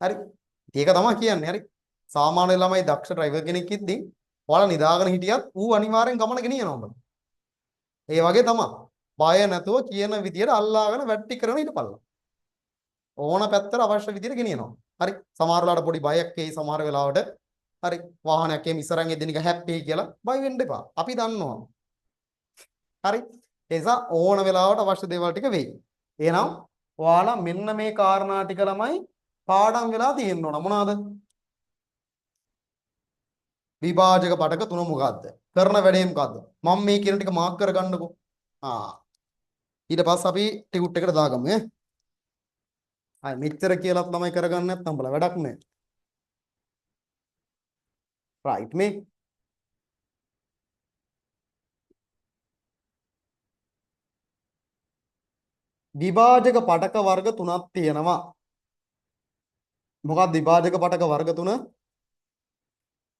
හරි. ඒක තමයි කියන්නේ. හරි. සාමාන්‍ය ළමයි දක්ෂ ඩ්‍රයිවර් කෙනෙක් ඉද්දී ඔයාලා නිදාගෙන හිටියත් ඌ අනිවාර්යෙන් ගමන ගෙනියනවා උඹලා. ඒ වගේ තමයි. බය නැතුව කියන විදියට අල්ලාගෙන වැට්ටි කරන ඉඳපල්ලා. ඕන පැත්තට අවශ්‍ය විදියට ගෙනියනවා. හරි. සමහර වෙලාවට පොඩි බයක් එයි සමහර වෙලාවට. හරි. වාහනයක් එම් ඉස්සරහින් එදින එක හැප්පෙයි කියලා බය වෙන්න එපා. අපි දන්නවා. හරි. ඒ නිසා ඕන වෙලාවට අවශ්‍ය දේවල් ටික වෙයි. එහෙනම් ඔයාලා මෙන්න මේ කාරණා ටික ළමයි පාඩම් වෙලා තියෙන්න ඕන. මොනවාද? විභාජක පටක තුන මොකද්ද? කරන වැඩේ මොකද්ද? මම මේ කියන ටික මාක් කරගන්නකෝ. ඊට පස්සේ අපි ටිකුට් එකට දාගමු ඈ. ආයි මෙච්චර කියලාත් ළමයි කරගන්න නැත්නම් බල වැඩක් නැහැ. රයිට් මේ විභාජක පටක වර්ග තුනක් තියෙනවා. මොකක්ද විභාජක පටක වර්ග තුන?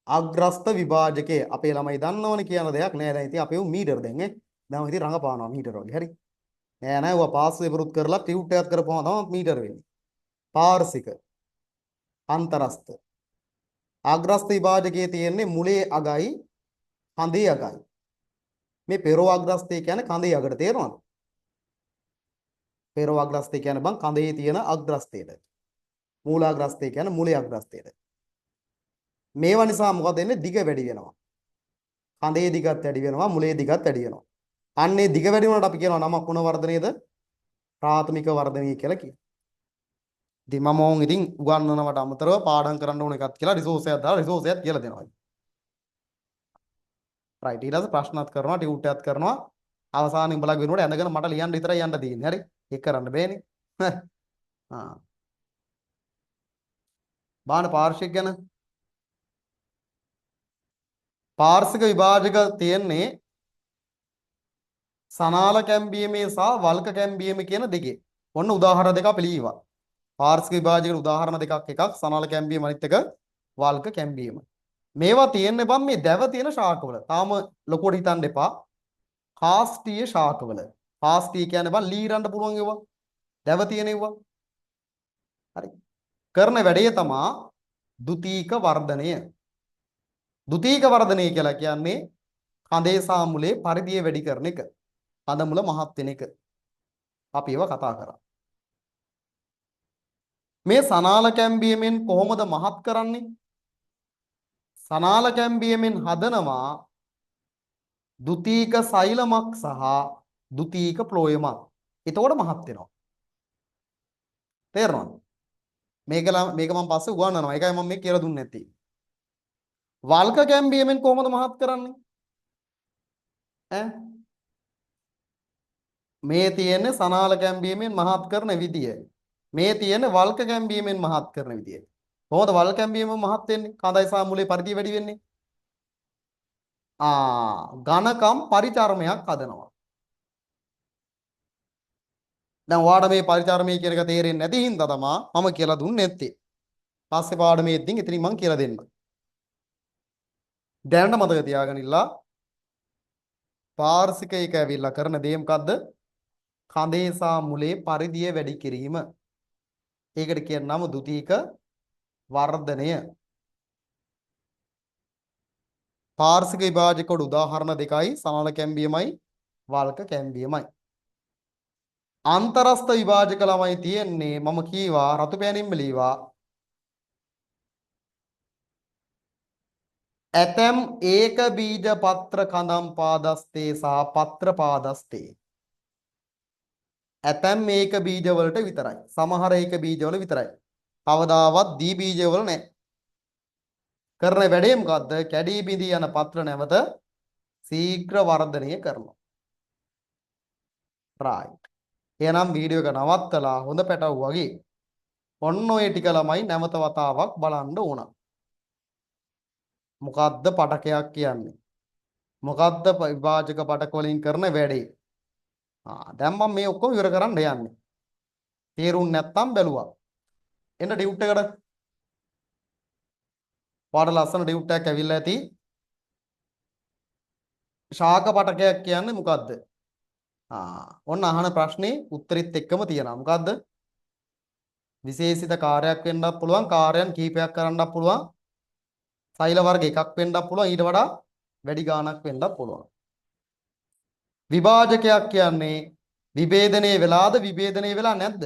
අග්‍රස්ත විභාජකයේ අපේ ළමයි දන්නවනේ කියන දෙයක් නෑ. දැන් ඉතින් අපේ උන් මීටර දැන් ඈ. දැන් ඉතින් රඟපානවා මීටර වගේ. හරි. නෑ නෑ ඔය පාස් විවෘත් කරලා ටියුට් එකක් කරපුවම තමයි මීටර වෙන්නේ. පාර්ශික අන්තරස්ත අග්‍රස්ත විභාජකයේ තියෙන්නේ මුලේ අගයි කඳේ අගයි. මේ පෙරෝ අග්‍රස්තය කියන්නේ කඳේ අගට තේරෙනවද? පෙරෝ අග්‍රස්තය කියන්නේ බං කඳේ තියෙන අග්‍රස්තයට. මූලාග්‍රස්තය කියන්නේ මුලේ අග්‍රස්තයට. මේවා නිසා මොකද වෙන්නේ? දිග වැඩි වෙනවා. කඳේ දිගත් වැඩි වෙනවා, මුලේ දිගත් වැඩි වෙනවා. අන්නේ දිග වැඩි වුණාට අපි කියනවා නමක් මොන වර්ධනයේද? ප්‍රාථමික වර්ධනය කියලා කියනවා. ඉතින් මම ඕන් ඉතින් උගන්වනවට අමතරව පාඩම් කරන්න ඕන එකක් කියලා රිසෝස් එකක් දාලා රිසෝස් එකක් කියලා දෙනවා. රයිට් ඊට පස්සේ ප්‍රශ්නත් කරනවා, ටියුට් එකක් කරනවා. අවසානයේ උඹලගේ වෙනුවට ඇඳගෙන මට ලියන්න විතරයි යන්න තියෙන්නේ. හරි? ඒක කරන්න බෑනේ. ආ. බාන පාර්ශ්වික ගැන පාර්ශ්වික විභාජක තියෙන්නේ සනාල කැම්බීමේ සහ වල්ක කැම්බීම කියන දෙකේ. ඔන්න උදාහරණ දෙක අපි ලියවා. පාර්ශ්වික විභාජකේ උදාහරණ දෙකක් එකක් සනාල කැම්බීම අනිත් එක වල්ක කැම්බීම. මේවා තියෙන්නේ බම් මේ දැව තියෙන ශාකවල. තාම ලොකුවට හිතන්න එපා. කාස්ටීය ශාකවල. කාස්ටීය කියන්නේ බම් ලීරන්න පුළුවන් ඒවා. දැව තියෙන ඒවා. හරි. කරන වැඩේ තමා ද්විතීක වර්ධනය. ද්විතීක වර්ධනය කියලා කියන්නේ කඳේ සහ මුලේ පරිධිය වැඩි කරන එක. කඳ මුල මහත් වෙන එක. අපි ඒවා කතා කරා. මේ සනාල කැම්බියමෙන් කොහොමද මහත් කරන්නේ? සනාල කැම්බියමෙන් හදනවා ද්විතීක සෛලමක් සහ ද්විතීක ප්ලෝයමක්. එතකොට මහත් වෙනවා. තේරෙනවද? මේක මම පස්සේ උගන්වනවා. ඒකයි මම මේ කියලා දුන්නේ නැත්තේ. වල්ක කැම්බියමෙන් කොහොමද මහත් කරන්නේ? ඈ මේ තියෙන්නේ සනාල කැම්බියමෙන් මහත් කරන විදිය. මේ තියෙන්නේ වල්ක කැම්බියමෙන් මහත් කරන විදිය. කොහොමද වල්ක කැම්බියමෙන් මහත් වෙන්නේ? කඳයි සහ මුලේ පරිධිය වැඩි වෙන්නේ. ඝනකම් පරිචර්මයක් හදනවා. දැන් ඔයාලට මේ පරිචර්මය කියන එක තේරෙන්නේ නැති හින්දා තමයි මම කියලා දුන්නේ නැත්තේ. පස්සේ පාඩමේදී ඉතින් මම කියලා දෙන්නම්. දැනට මතක තියාගනින්නලා පාර්ශික එක ඇවිල්ලා කරන දේ මොකද්ද? කඳේ සහ මුලේ පරිධිය වැඩි කිරීම. ඒකට කියන නම ද්විතීක වර්ධනය. පාර්ශික විභාජකවල උදාහරණ දෙකයි සමාන කැම්බියමයි වල්ක කැම්බියමයි. අන්තරස්ත විභාජක ළමයි තියෙන්නේ මම කීවා රතු පෑනින්ම ලීවා. ඇතම් ඒක බීජ පත්‍ර කඳම් පාදස්තේ සහ පත්‍ර පාදස්තේ. ඇතම් ඒක බීජ වලට විතරයි. සමහර ඒක බීජ වල විතරයි. කවදාවත් දී බීජ වල නැහැ. කරන වැඩේ මොකද්ද? කැඩී බිඳී යන පත්‍ර නැවත ශීඝ්‍ර වර්ධනය කරනවා. right. එහෙනම් වීඩියෝ එක නවත්තලා හොඳ පැටව වගේ ඔන්න ඔය ටික ළමයි නැවත වතාවක් බලන්න ඕන. මොකද්ද පටකයක් කියන්නේ? මොකද්ද විභාජක පටක වලින් කරන වැඩේ? දැන් මම මේ ඔක්කොම ඉවර කරන්න යන්නේ. තේරුම් නැත්තම් බැලුවා. එන්න ඩියුට් එකට. පාඩ ලස්සන ඩියුට් එකක් ඇවිල්ලා ඇති. ශාක පටකයක් කියන්නේ මොකද්ද? ඔන්න අහන ප්‍රශ්නේ උත්තරිත් එක්කම තියෙනවා. මොකද්ද? විශේෂිත කාර්යයක් වෙන්නත් පුළුවන්, කාර්යයන් කීපයක් කරන්නත් පුළුවන්. සෛල වර්ග එකක් වෙන්නත් පුළුවන්, ඊට වඩා වැඩි ගාණක් වෙන්නත් පුළුවන්. විභාජකයක් කියන්නේ විභේදනයේ වෙලාද විභේදනයේ වෙලා නැද්ද?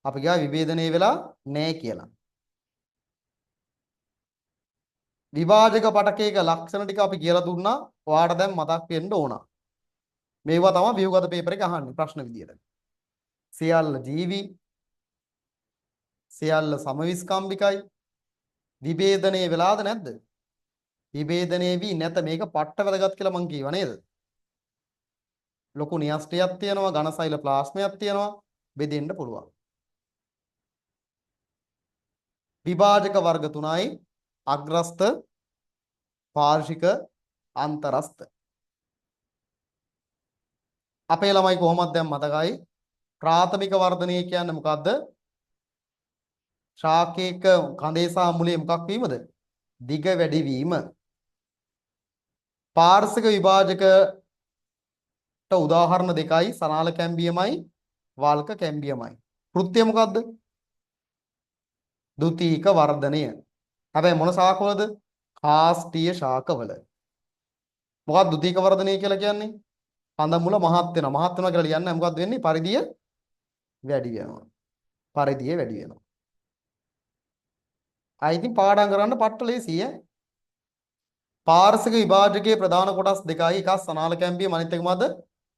අපි ගා විභේදනයේ වෙලා නැහැ කියලා. විභාජක පටකයක ලක්ෂණ ටික අපි කියලා දුන්නා. ඔයාලට දැන් මතක් වෙන්න ඕන. මේවා තමයි ව්‍යුහගත පේපර් එකේ අහන්නේ ප්‍රශ්න විදියට. සියල්ල ජීවි, සියල්ල සමවිස්කම්බිකයි. විභේදනයේ වෙලාද නැද්ද? විභේදනයේ වී නැත. මේක පට්ට වැදගත් කියලා මං කියවා නේද? ලොකු න්‍යෂ්ටියක් තියෙනවා, ඝන සෛල ප්ලාස්මයක් තියෙනවා, බෙදෙන්න පුළුවන්. විභාජක වර්ග තුනයි අග්‍රස්ත, පාර්ශික, අන්තරස්ත. අපේ ළමයි කොහොමද දැන් මතකයි? ප්‍රාථමික වර්ධනය කියන්නේ මොකද්ද? ශාකයක කඳේ සහ මුලේ මොකක් වීමද? දිග වැඩිවීම. පාර්ශ්වික විභාජකට උදාහරණ දෙකයි සනාල කැම්බියමයි වාල්ක කැම්බියමයි. කෘත්‍යය මොකද්ද? ද්විතීක වර්ධනය. හැබැයි මොන ශාකවලද? කාස්ටීය ශාකවල. මොකක්ද ද්විතීක වර්ධනය කියලා කියන්නේ? කඳ මුල මහත් වෙනවා. මහත් වෙනවා කියලා කියන්නේ මොකද්ද වෙන්නේ? පරිධිය වැඩි වෙනවා. පරිධිය වැඩි වෙනවා. ඉතින් පාඩම් කරන්න පට්ට ලේසියි ඈ. පාර්ශ්වික විභාජකයේ ප්‍රධාන කොටස් දෙකයි. එකක් සනාල කැම්බියම අනිත් එක මොකද්ද?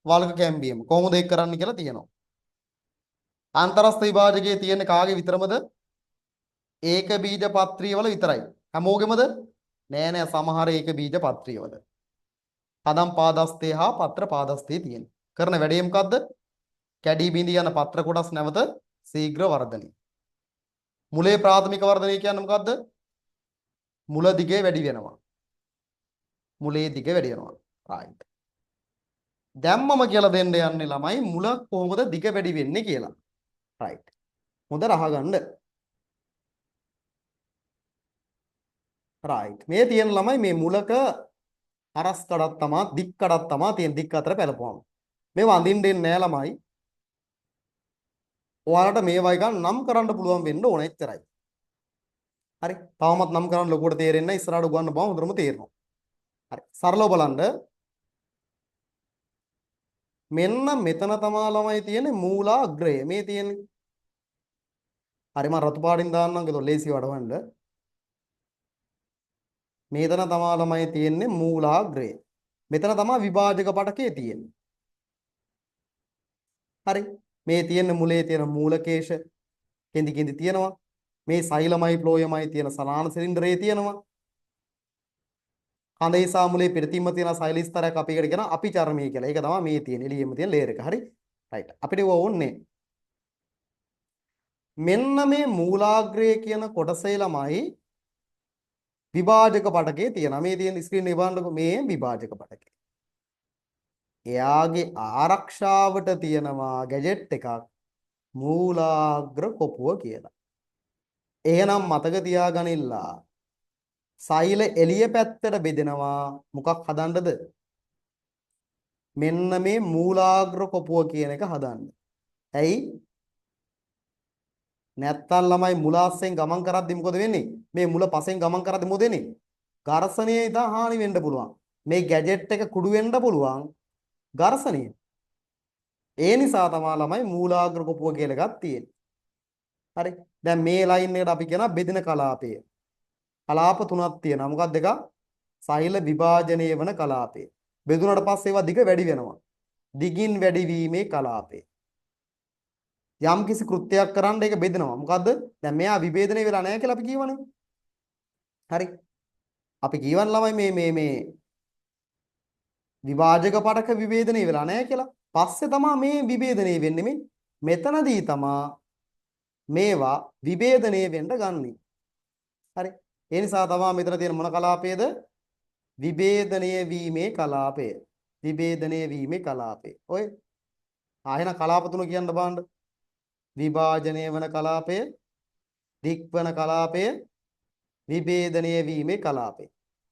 වාල්ක කැම්බියම. කොහොමද ඒක කරන්න කියලා තියෙනවා. අන්තරස්ථ විභාජකයේ තියෙන කාගේ විතරමද? ඒක බීජ පත්‍රිය වල විතරයි. හැමෝගෙමද? නෑ නෑ සමහර ඒක බීජ පත්‍රිය වල. පදම් පාදස්තේ හා පත්‍ර පාදස්තේ තියෙන. කරන වැඩේ මොකද්ද? කැඩී බිඳී යන පත්‍ර කොටස් නැවත ශීඝ්‍ර වර්ධනය. මුලේ ප්‍රාථමික වර්ධනය කියන්නේ මොකද්ද? මුල දිගේ වැඩි වෙනවා. මුලේ දිග වැඩි වෙනවා. right. දැන් මම කියලා දෙන්න යන්නේ ළමයි මුල කොහොමද දිග වැඩි වෙන්නේ කියලා. right. හොඳට අහගන්න. right. මේ තියෙන ළමයි මේ මුලක හරස් කඩක් තමා දික් කඩක් තමා තියෙන දික් අතර පැලපුවම. මේව අඳින්න දෙන්නේ නෑ ළමයි. ඔයාලට මේවා එක නම් කරන්න පුළුවන් වෙන්න ඕන එච්චරයි. හරි. තවමත් නම් කරන්න ලොකුවට තේරෙන්නේ නැහැ. ඉස්සරහට උගන්න බව හොඳටම තේරෙනවා. හරි. සරලව බලන්න. මෙන්න මෙතන තමා ළමයි තියෙන්නේ මූලාග්‍රය. මේ තියෙන්නේ. හරි මම රතු පාටින් දාන්නම් ඒක ලේසි වඩවන්න. මෙතන තමා ළමයි තියෙන්නේ මූලාග්‍රය. මෙතන තමයි විභාජක පටකේ තියෙන්නේ. හරි. මේ තියෙන මුලේ තියෙන මූලකේශ කෙඳි කෙඳි තියෙනවා. මේ සෛලමයි ෆ්ලෝයමයි තියෙන සලාන සිලින්ඩරේ තියෙනවා. කඳේ සාමුලේ පිරිතිම්ම තියෙන සෛල ස්තරයක් අපි එකට කියන අපි චර්මය කියලා. ඒක තමයි මේ තියෙන එළියෙම තියෙන ලේයර් එක. හරි. රයිට්. අපිට ඒව ඕනේ. මෙන්න මේ මූලාග්‍රය කියන කොටසේ ළමයි විභාජක පටකේ තියෙනවා. මේ තියෙන ස්ක්‍රීන් එක බලන්නකො මේ විභාජක පටකේ. එයාගේ ආරක්ෂාවට තියෙනවා ගැජට් එකක් මූලාග්‍ර කොපුව කියලා. එහෙනම් මතක තියාගනිල්ලා සෛල එළිය පැත්තට බෙදෙනවා මොකක් හදන්නද? මෙන්න මේ මූලාග්‍ර කොපුව කියන එක හදන්න. ඇයි? නැත්තම් ළමයි මුලාස්සෙන් ගමන් කරද්දි මොකද වෙන්නේ? මේ මුල පසෙන් ගමන් කරද්දි මොකද වෙන්නේ? ඝර්ෂණයේ ඉතින් හානි වෙන්න පුළුවන්. මේ ගැජට් එක කුඩු වෙන්න පුළුවන් ඝර්ෂණය. ඒ නිසා තමයි ළමයි මූලාග්‍ර කොපුව කියලා එකක් තියෙන්නේ. හරි. දැන් මේ ලයින් එකට අපි කියනවා බෙදෙන කලාපය. කලාප තුනක් තියෙනවා. මොකක්ද දෙක? සෛල විභාජනය වන කලාපය. බෙදුනට පස්සේ ඒවා දිග වැඩි වෙනවා. දිගින් වැඩි වීමේ කලාපය. යම් කිසි කෘත්‍යයක් කරන්න ඒක බෙදෙනවා. මොකද්ද? දැන් මෙයා විභේදනය වෙලා නැහැ කියලා අපි කියවනේ. හරි. අපි කියවන ළමයි මේ විභාජක පටක විභේදනය වෙලා නැහැ කියලා. පස්සේ තමයි මේ විභේදනය වෙන්නේ. මේ මෙතනදී තමයි මේවා විභේදනය වෙන්න ගන්නේ. හරි. ඒ නිසා තමයි මෙතන තියෙන මොන කලාපයේද? විභේදනය වීමේ කලාපය. විභේදනය වීමේ කලාපය. ඔය ආයෙන කලාප තුන කියන්න බලන්න. විභාජනය වන කලාපය, දික්වන කලාපය, විභේදනය වීමේ කලාපය.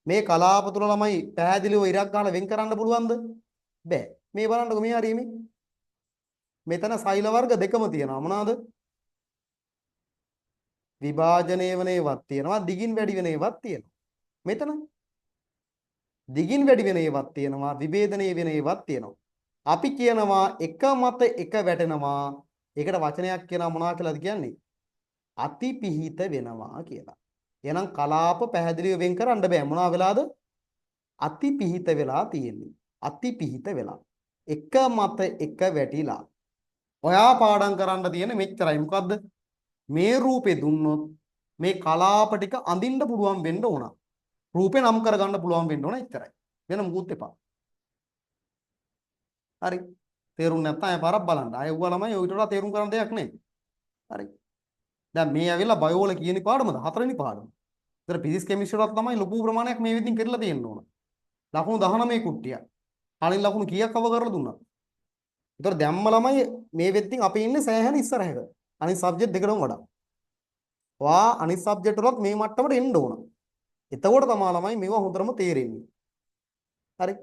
මේ කලාප තුන ළමයි පැහැදිලිව ඉරක් ගන්න වෙන් කරන්න පුළුවන්ද? බෑ. මේ බලන්නකො මේ හරියමේ. මෙතන සෛල වර්ග දෙකම තියෙනවා. මොනවාද? විභාජනය වන ඒවාක් තියෙනවා, දිගින් වැඩි වෙන ඒවාක් තියෙනවා. මෙතන දිගින් වැඩි වෙන ඒවාක් තියෙනවා, විභේදනය වෙන ඒවාක් තියෙනවා. අපි කියනවා එක මත එක වැටෙනවා. ඒකට වචනයක් කියනවා මොනවා කියලාද කියන්නේ? අතිපිහිත වෙනවා කියලා. එහෙනම් කලාප පැහැදිලිව වෙන් කරන්න බෑ. මොනවා වෙලාද? අතිපිහිත වෙලා තියෙන්නේ. අතිපිහිත වෙලා. එක මත එක වැටිලා. ඔයා පාඩම් කරන්න තියෙන මෙච්චරයි. මොකද්ද? මේ රූපේ දුන්නොත් මේ කලාප ටික අඳින්න පුළුවන් වෙන්න ඕන. රූපේ නම් කරගන්න පුළුවන් වෙන්න ඕන එච්චරයි. වෙන මොකුත් එපා. හරි. තේරුම් නැත්නම් ආයෙ පාරක් බලන්න. ආයෙ ඌවා ළමයි ඔය ඊට වඩා තේරුම් කරන්න දෙයක් නැහැ. හරි. දැන් මේ ඇවිල්ලා බයෝ වල කියන පාඩමද? හතරවෙනි පාඩම. ඒතර ෆිසික්ස් කෙමිස්ට්‍රි වලත් තමයි ලොකු ප්‍රමාණයක් මේ විදිහින් කරලා තියෙන්න ඕන. ලකුණු 19 කුට්ටිය. අනිත් ලකුණු කීයක් කව කරලා දුන්නා? ඒතර දැම්ම ළමයි මේ වෙද්දින් අපි ඉන්නේ සෑහෙන ඉස්සරහක. අනිත් සබ්ජෙක්ට් දෙකටම වඩා. වා අනිත් සබ්ජෙක්ට් වලත් මේ මට්ටමට එන්න ඕන. එතකොට තමයි ළමයි මේවා හොඳටම තේරෙන්නේ. හරි.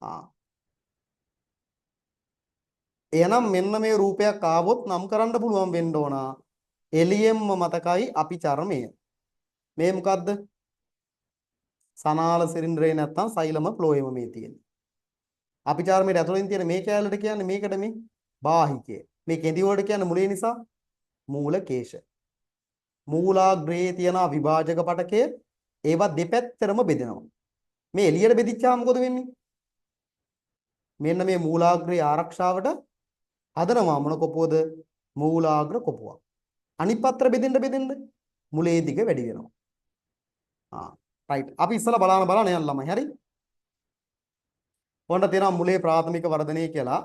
ආ. එහෙනම් මෙන්න මේ රූපයක් ආවොත් නම් කරන්න පුළුවන් වෙන්න ඕන. එළියෙන්ම මතකයි අපි චර්මය. මේ මොකද්ද? සනාල සිලින්ඩරේ නැත්තම් සෛලම ෆ්ලෝයම මේ තියෙන්නේ. අපි චර්මයේ ඇතුළෙන් තියෙන මේ කැලලට කියන්නේ මේකට මේ බාහිකය. මේ කෙඳි වලට කියන්නේ මුලේ නිසා මූලකේශ. මූලාග්‍රේ තියෙන විභාජක පටකය ඒවා දෙපැත්තරම බෙදෙනවා. මේ එළියට බෙදිච්චාම මොකද වෙන්නේ? මෙන්න මේ මූලාග්‍රේ ආරක්ෂාවට හදනවා මොන කොපුවද? මූලාග්‍ර කොපුවක්. අනිත් පත්‍ර බෙදෙන්න මුලේ දිග වැඩි වෙනවා. රයිට්. අපි ඉස්සලා බලන්න යන්න ළමයි. හරි. ඔන්න තියෙනවා මුලේ ප්‍රාථමික වර්ධනය කියලා.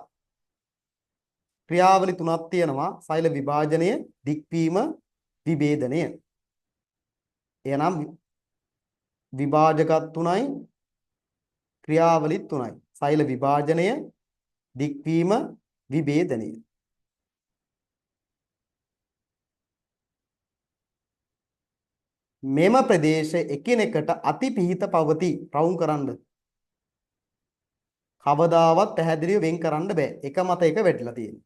ක්‍රියාවලි තුනක් තියෙනවා. සෛල විභාජනය, දික්වීම, විභේදනය. එහෙනම් විභාජක තුනයි, ක්‍රියාවලි තුනයි. සෛල විභාජනය, දික්වීම, විභේදනය. මෙම ප්‍රදේශ එකිනෙකට අති පිහිත පවති. රවුම් කරන්න. කවදාවත් පැහැදිලිව වෙන් කරන්න බෑ. එක මත එක වැටිලා තියෙනවා.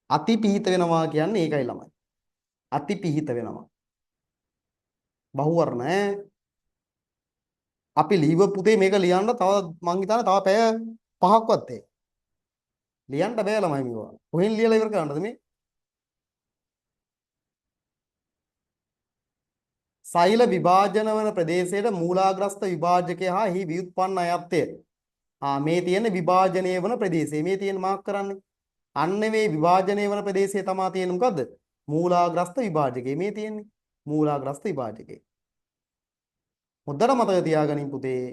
අති පිහිත වෙනවා කියන්නේ ඒකයි ළමයි. අති පිහිත වෙනවා. බහුවර්ණ ඈ. අපි ලියව පුතේ මේක ලියන්න තව මං හිතන්නේ තව පැය 5ක්වත් ඒ. ලියන්න බෑ ළමයි මේවා. කොහෙන් ලියලා ඉවර කරන්නද මේ? සෛල විභාජන වන ප්‍රදේශයේ මූලාග්‍රස්ත විභාජකය හා එහි ව්‍යුත්පන්න අයත්ය. මේ තියෙන විභාජනය වන ප්‍රදේශය. මේ තියෙන මාක් කරන්නේ. අන්න මේ විභාජනය වන ප්‍රදේශයේ තමයි තියෙන්නේ මොකද්ද? මූලාග්‍රස්ත විභාජකය. මේ තියෙන්නේ මූලාග්‍රස්ත විභාජකය. හොඳට මතක තියාගනින් පුතේ.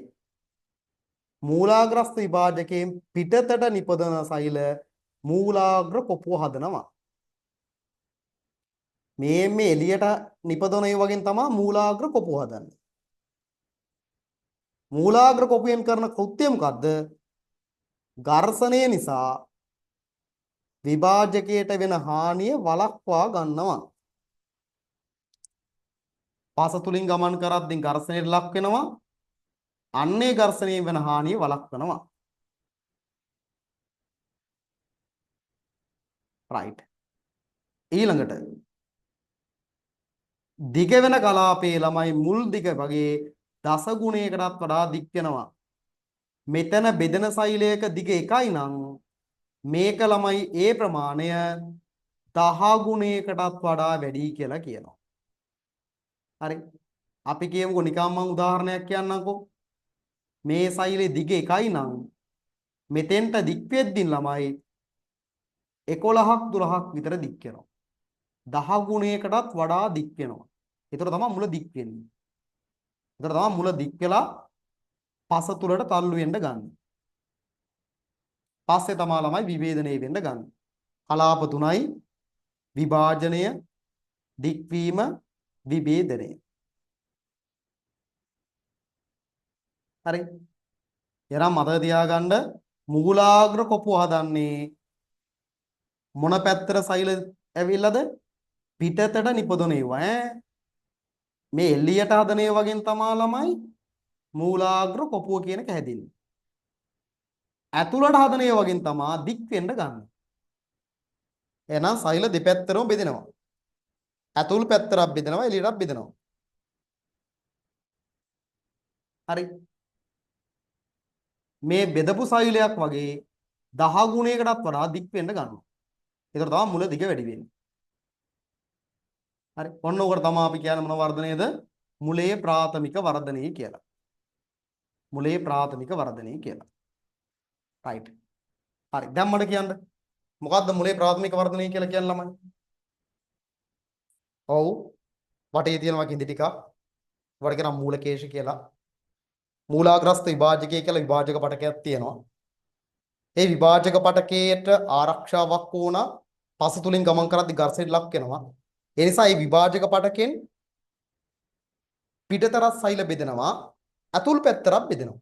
මූලාග්‍රස්ත විභාජකයෙන් පිටතට නිපදවන සෛල මූලාග්‍ර කොපුව හදනවා. මේ එළියට නිපදවන ඒ වගේ තමයි මූලාග්‍ර කොපුව හදන්නේ. මූලාග්‍ර කොපුවෙන් කරන කෘත්‍යය මොකද්ද? ඝර්ෂණය නිසා විභාජකයට වෙන හානිය වළක්වා ගන්නවා. පස තුලින් ගමන් කරද්දී ඝර්ෂණයට ලක් වෙනවා. අන්නේ ඝර්ෂණයෙන් වෙන හානිය වළක්වනවා. රයිට්. ඊළඟට දිග වෙන කලාපයේ ළමයි මුල් දිග වගේ දස ගුණයකටත් වඩා දික් වෙනවා. මෙතන බෙදෙන සෛලයක දිග එකයි නම් මේක ළමයි ඒ ප්‍රමාණය 10 ගුණයකටත් වඩා වැඩි කියලා කියනවා. හරි. අපි කියමුකෝ නිකම්ම උදාහරණයක් කියන්නම්කෝ. මේ සෛලේ දිග එකයි නම් මෙතෙන්ට දික් වෙද්දී ළමයි 11ක් 12ක් විතර දික් වෙනවා. 10 ගුණයකටත් වඩා දික් වෙනවා. ඒතර තමයි මුල දික් වෙන්නේ. ඒතර තමයි මුල දික් වෙලා පස තුලට තල්ලු වෙන්න ගන්න. පස්සේ තමයි ළමයි විභේදනය වෙන්න ගන්න. කලාප තුනයි විභාජනය, දික්වීම, විභේදනය. හරි. එනම් මතක තියාගන්න මූලාග්‍ර කොපුව හදන්නේ මොන පැත්තට සෛල ඇවිල්ලාද? පිටතට නිපදවන ඒවා ඈ. මේ එළියට හදන ඒ වගේ තමයි ළමයි මූලාග්‍ර කොපුව කියන එක හැදින්නේ. ඇතුළට හදන ඒ වගේ තමයි දික් වෙන්න ගන්න. එහෙනම් සෛල දෙපැත්තරම බෙදෙනවා. ඇතුල් පැත්තරක් බෙදෙනවා, එළියටත් බෙදෙනවා. හරි. මේ බෙදපු සෛලයක් වගේ 10 ගුණයකටත් වඩා දික් වෙන්න ගන්නවා. ඒකට තමයි මුල දිග වැඩි වෙන්නේ. හරි. ඔන්න ඕකට තමයි අපි කියන්නේ මොන වර්ධනයද? මුලයේ ප්‍රාථමික වර්ධනය කියලා. මුලයේ ප්‍රාථමික වර්ධනය කියලා. රයිට්. හරි. දැන් මට කියන්න. මොකද්ද මුලයේ ප්‍රාථමික වර්ධනය කියලා කියන්නේ ළමයි? ඔව්. වටේ තියෙනවා කිඳි ටිකක්. වඩ කරා මූලකේශ කියලා. මූලාග්‍රස්ත විභාජකය කියලා විභාජක පටකයක් තියෙනවා. ඒ විභාජක පටකයට ආරක්ෂාවක් වුණා පස තුලින් ගමන් කරද්දී ඝර්ෂණයට ලක් වෙනවා. ඒ නිසා මේ විභාජක පටකෙන් පිටතරස් සෛල බෙදෙනවා, අතුල් පැත්තරක් බෙදෙනවා.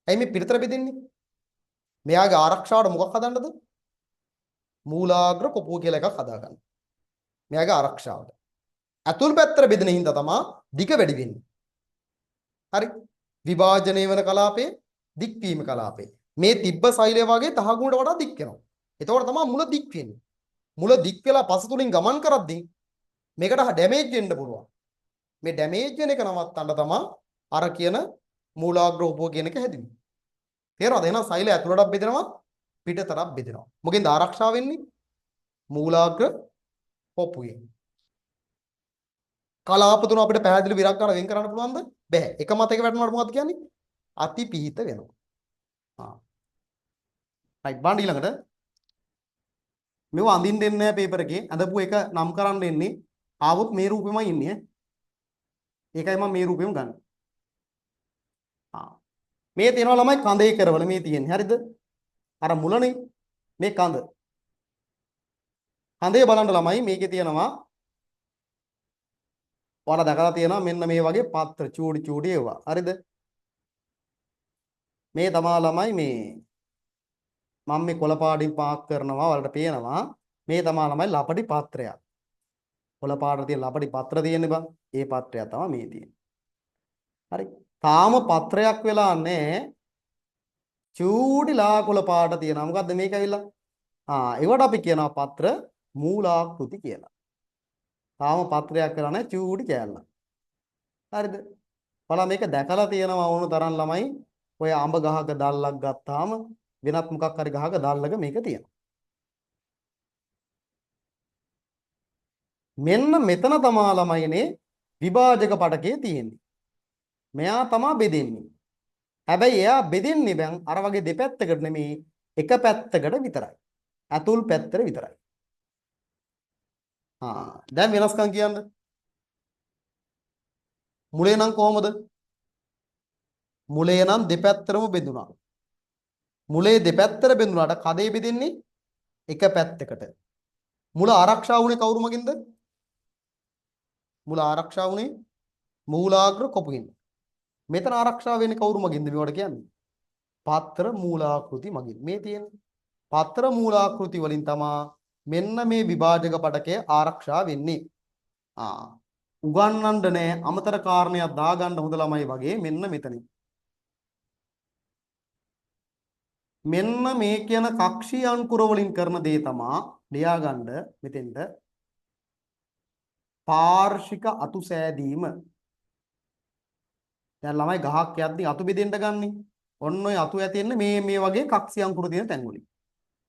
ඇයි මේ පිටතර බෙදෙන්නේ? මෙයාගේ ආරක්ෂාවට මොකක් හදන්නද? මූලාග්‍ර කොපුව කියලා එකක් හදාගන්න. මෙයාගේ ආරක්ෂාවට. අතුල් පැත්තට බෙදෙන හින්දා තමයි දිග වැඩි වෙන්නේ. හරි. විභාජනය වෙන කලාපේ දික්වීම කලාපේ. මේ තිබ්බ සෛලය වගේ 10 ගුණයට වඩා දික් වෙනවා. එතකොට තමයි මුල දික් වෙන්නේ. මුල දික් වෙලා පසතුලින් ගමන් කරද්දී මේකට ඩැමේජ් වෙන්න පුළුවන්. මේ ඩැමේජ් වෙන එක නවත්තන්න තමයි අර කියන මූලාග්‍ර උපව කියන එක හැදෙන්නේ. තේරෙනවද? එහෙනම් සෛලය ඇතුළටත් බෙදෙනවා පිටතරත් බෙදෙනවා. මොකෙන්ද ආරක්ෂා වෙන්නේ? මූලාග්‍ර පොපුවේ. කලාප තුන අපිට පැහැදිලි විරක් ගන්න වෙන් කරන්න පුළුවන්ද? බැහැ. එක මතයක වැටෙනවට මොකක්ද කියන්නේ? අති පිහිත වෙනවා. ආ. රයිට් බලන්න ඊළඟට මේව අඳින්න දෙන්නේ නැහැ පේපර් එකේ. අඳපු එක නම් කරන්න දෙන්නේ. ආවොත් මේ රූපෙමයි ඉන්නේ. ඒකයි මම මේ රූපෙම ගන්න. ආ. මේ තියෙනවා ළමයි කඳේ කරවල මේ තියෙන්නේ. හරිද? අර මුලනේ මේ කඳ. කඳේ බලන්න ළමයි මේකේ තියෙනවා ඔයාලා දැකලා තියෙනවා මෙන්න මේ වගේ පත්‍ර චූටි චූටි ඒවා. හරිද? මේ තමා ළමයි මේ මම මේ කොළ පාටින් පාක් කරනවා වලට පේනවා මේ තමා ළමයි ලපටි පත්‍රයක්. කොළ පාටට තියෙන ලපටි පත්‍ර තියෙන්නේ බං. ඒ පත්‍රය තමයි මේ තියෙන්නේ. හරි. තාම පත්‍රයක් වෙලා නැහැ. චූටි ලා කොළ පාට තියෙනවා. මොකද්ද මේක ඇවිල්ලා? ඒවට අපි කියනවා පත්‍ර මූලාකෘති කියලා. තාම පත්‍රයක් කරලා නැහැ චූටි කෑල්ල. හරිද? බලන්න මේක දැකලා තියෙනවා වුණු තරම් ළමයි ඔය අඹ ගහක දැල්ලක් ගත්තාම වෙනත් මොකක් හරි ගහක දැල්ලක මේක තියෙනවා. මෙන්න මෙතන තමා ළමයිනේ විභාජක පටකේ තියෙන්නේ. මෙයා තමා බෙදෙන්නේ. හැබැයි එයා බෙදෙන්නේ බං අර වගේ දෙපැත්තකට නෙමෙයි එක පැත්තකට විතරයි. අතුල් පැත්තට විතරයි. දැන් වෙනස්කම් කියන්න. මුලේ නම් කොහමද? මුලේ නම් දෙපැත්තරම බෙදුණා. මුලේ දෙපැත්තට බෙදුණාට කදේ බෙදෙන්නේ එක පැත්තකට. මුල ආරක්ෂා වුණේ කවුරු මගින්ද? මුල ආරක්ෂා වුණේ මූලාග්‍ර කොපුවෙන්. මෙතන ආරක්ෂා වෙන්නේ කවුරු මගින්ද මේවට කියන්නේ? පත්‍ර මූලාකෘති මගින්. මේ තියෙන්නේ. පත්‍ර මූලාකෘති වලින් තමා මෙන්න මේ විභාජක පටකය ආරක්ෂා වෙන්නේ. උගන්වන්න නෑ අමතර කාරණයක් දාගන්න හොඳ ළමයි වගේ මෙන්න මෙතනින්. මෙන්න මේ කියන කක්ෂී අංකුර වලින් කරන දේ තමා ලියාගන්න මෙතෙන්ට පාර්ශික අතු සෑදීම. දැන් ළමයි ගහක් යද්දි අතු බෙදෙන්න ගන්නේ. ඔන්න ඔය අතු ඇතෙන්නේ මේ වගේ කක්ෂී අංකුර තියෙන තැන් වලින්.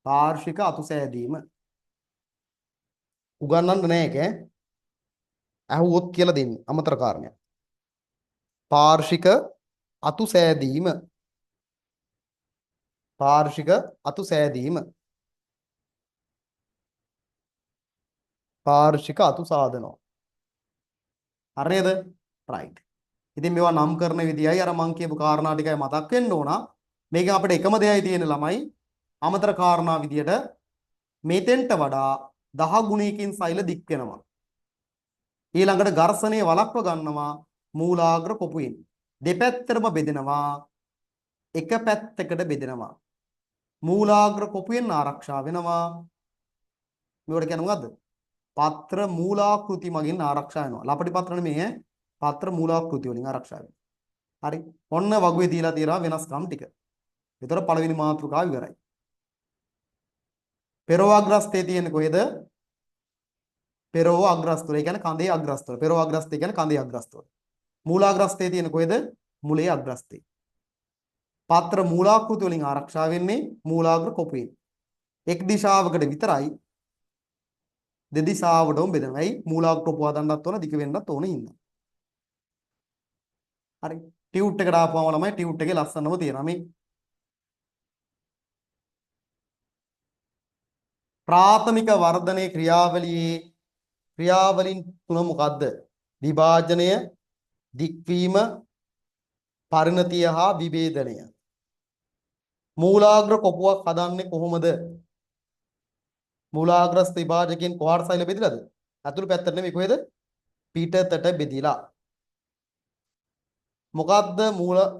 පාර්ශික අතු සෑදීම. උගන්වන්න නෑ ඒක ඈ. අහුවොත් කියලා දෙන්නේ අමතර කාරණයක්. පාර්ශික අතු සෑදීම. පාර්ශික අතු සෑදීම. පාර්ශික අතු සාදනවා. හරියද? රයිට්. ඉතින් මේවා නම් කරන විදියයි අර මං කියපු කාරණා ටිකයි මතක් වෙන්න ඕන. මේකෙන් අපිට එකම දෙයයි තියෙන ළමයි අමතර කාරණා විදියට මේතෙන්ට වඩා 10 ගුණයකින් සෛල දික් වෙනවා. ඊළඟට ඝර්ෂණයේ වළක්ව ගන්නවා මූලාග්‍ර කොපුවෙන්. දෙපැත්තටම බෙදෙනවා. එක පැත්තකට බෙදෙනවා. මූලාග්‍ර කොපුවෙන් ආරක්ෂා වෙනවා. මේවට කියන්නේ මොකද්ද? පත්‍ර මූලාකෘති මගින් ආරක්ෂා වෙනවා. ලපටි පත්‍ර නෙමෙයි ඈ. පත්‍ර මූලාකෘති වලින් ආරක්ෂා වෙනවා. හරි. ඔන්න වගුවේ දීලා තියෙනවා වෙනස්කම් ටික. ඒතර පළවෙනි මාතෘකාව ඉවරයි. පෙරව අග්‍රස්තේ තියෙන්නේ කොහෙද? පෙරව අග්‍රස්තර. ඒ කියන්නේ කඳේ අග්‍රස්තර. පෙරව අග්‍රස්තේ කියන්නේ කඳේ අග්‍රස්තර. මූලාග්‍රස්තේ තියෙන්නේ කොහෙද? මුලේ අග්‍රස්තේ. පත්‍ර මූලාකෘති වලින් ආරක්ෂා වෙන්නේ මූලාග්‍ර කොපුවේ. එක් දිශාවකට විතරයි දෙදිශාවටම බෙදෙනවා. ඇයි? මූලාග්‍ර කොපුව හදන්නත් ඕන, දිග වෙන්නත් ඕන හින්දා. හරි. ටියුට් එකට ආපුවම ළමයි ටියුට් එකේ ලස්සනම තියෙනවා මේ. ප්‍රාථමික වර්ධනයේ ක්‍රියාවලියේ ක්‍රියාවලින් තුන මොකද්ද? විභාජනය, දික්වීම, පරිණතිය හා විභේදනය. මූලාග්‍ර කොපුවක් හදන්නේ කොහොමද? මූලාග්‍රස්ත විභාජකයෙන් කොහාට සෛල බෙදිලාද? අතුරු පැත්තට නෙමෙයි කොහෙද? පිටතට බෙදිලා. මොකද්ද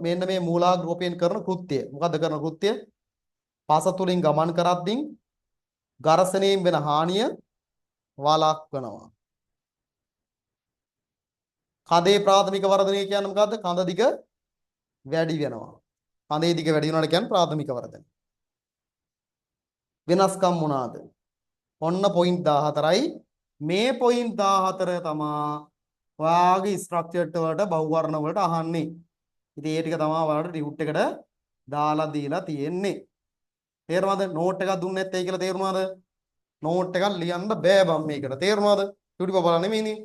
මෙන්න මේ මූලාග්‍ර කොපුවෙන් කරන කෘත්‍යය? මොකද්ද කරන කෘත්‍යය? පස තුලින් ගමන් කරද්දී ඝර්ෂණයෙන් වෙන හානිය වළක්වනවා. කඳේ ප්‍රාථමික වර්ධනය කියන්නේ මොකද්ද? කඳ දිග වැඩි වෙනවා. කඳේ දිග වැඩි වෙනවාට කියන්නේ ප්‍රාථමික වර්ධනය. වෙනස්කම් මොනවාද? ඔන්න පොයින්ට් 14යි. මේ පොයින්ට් 14 තමා ඔයාගේ ස්ට්‍රක්චර්ඩ් වලට බහුවර්ණ වලට අහන්නේ. ඉතින් ඒ ටික තමයි ඔයාලට ටියුට් එකට දාලා දීලා තියෙන්නේ. තේරුණාද? නෝට් එකක් දුන්නේ නැත්තේ කියලා තේරුණාද? නෝට් එකක් ලියන්න බෑ බම් මේකට. තේරුණාද? YouTube බලන්න නෙමෙයිනේ.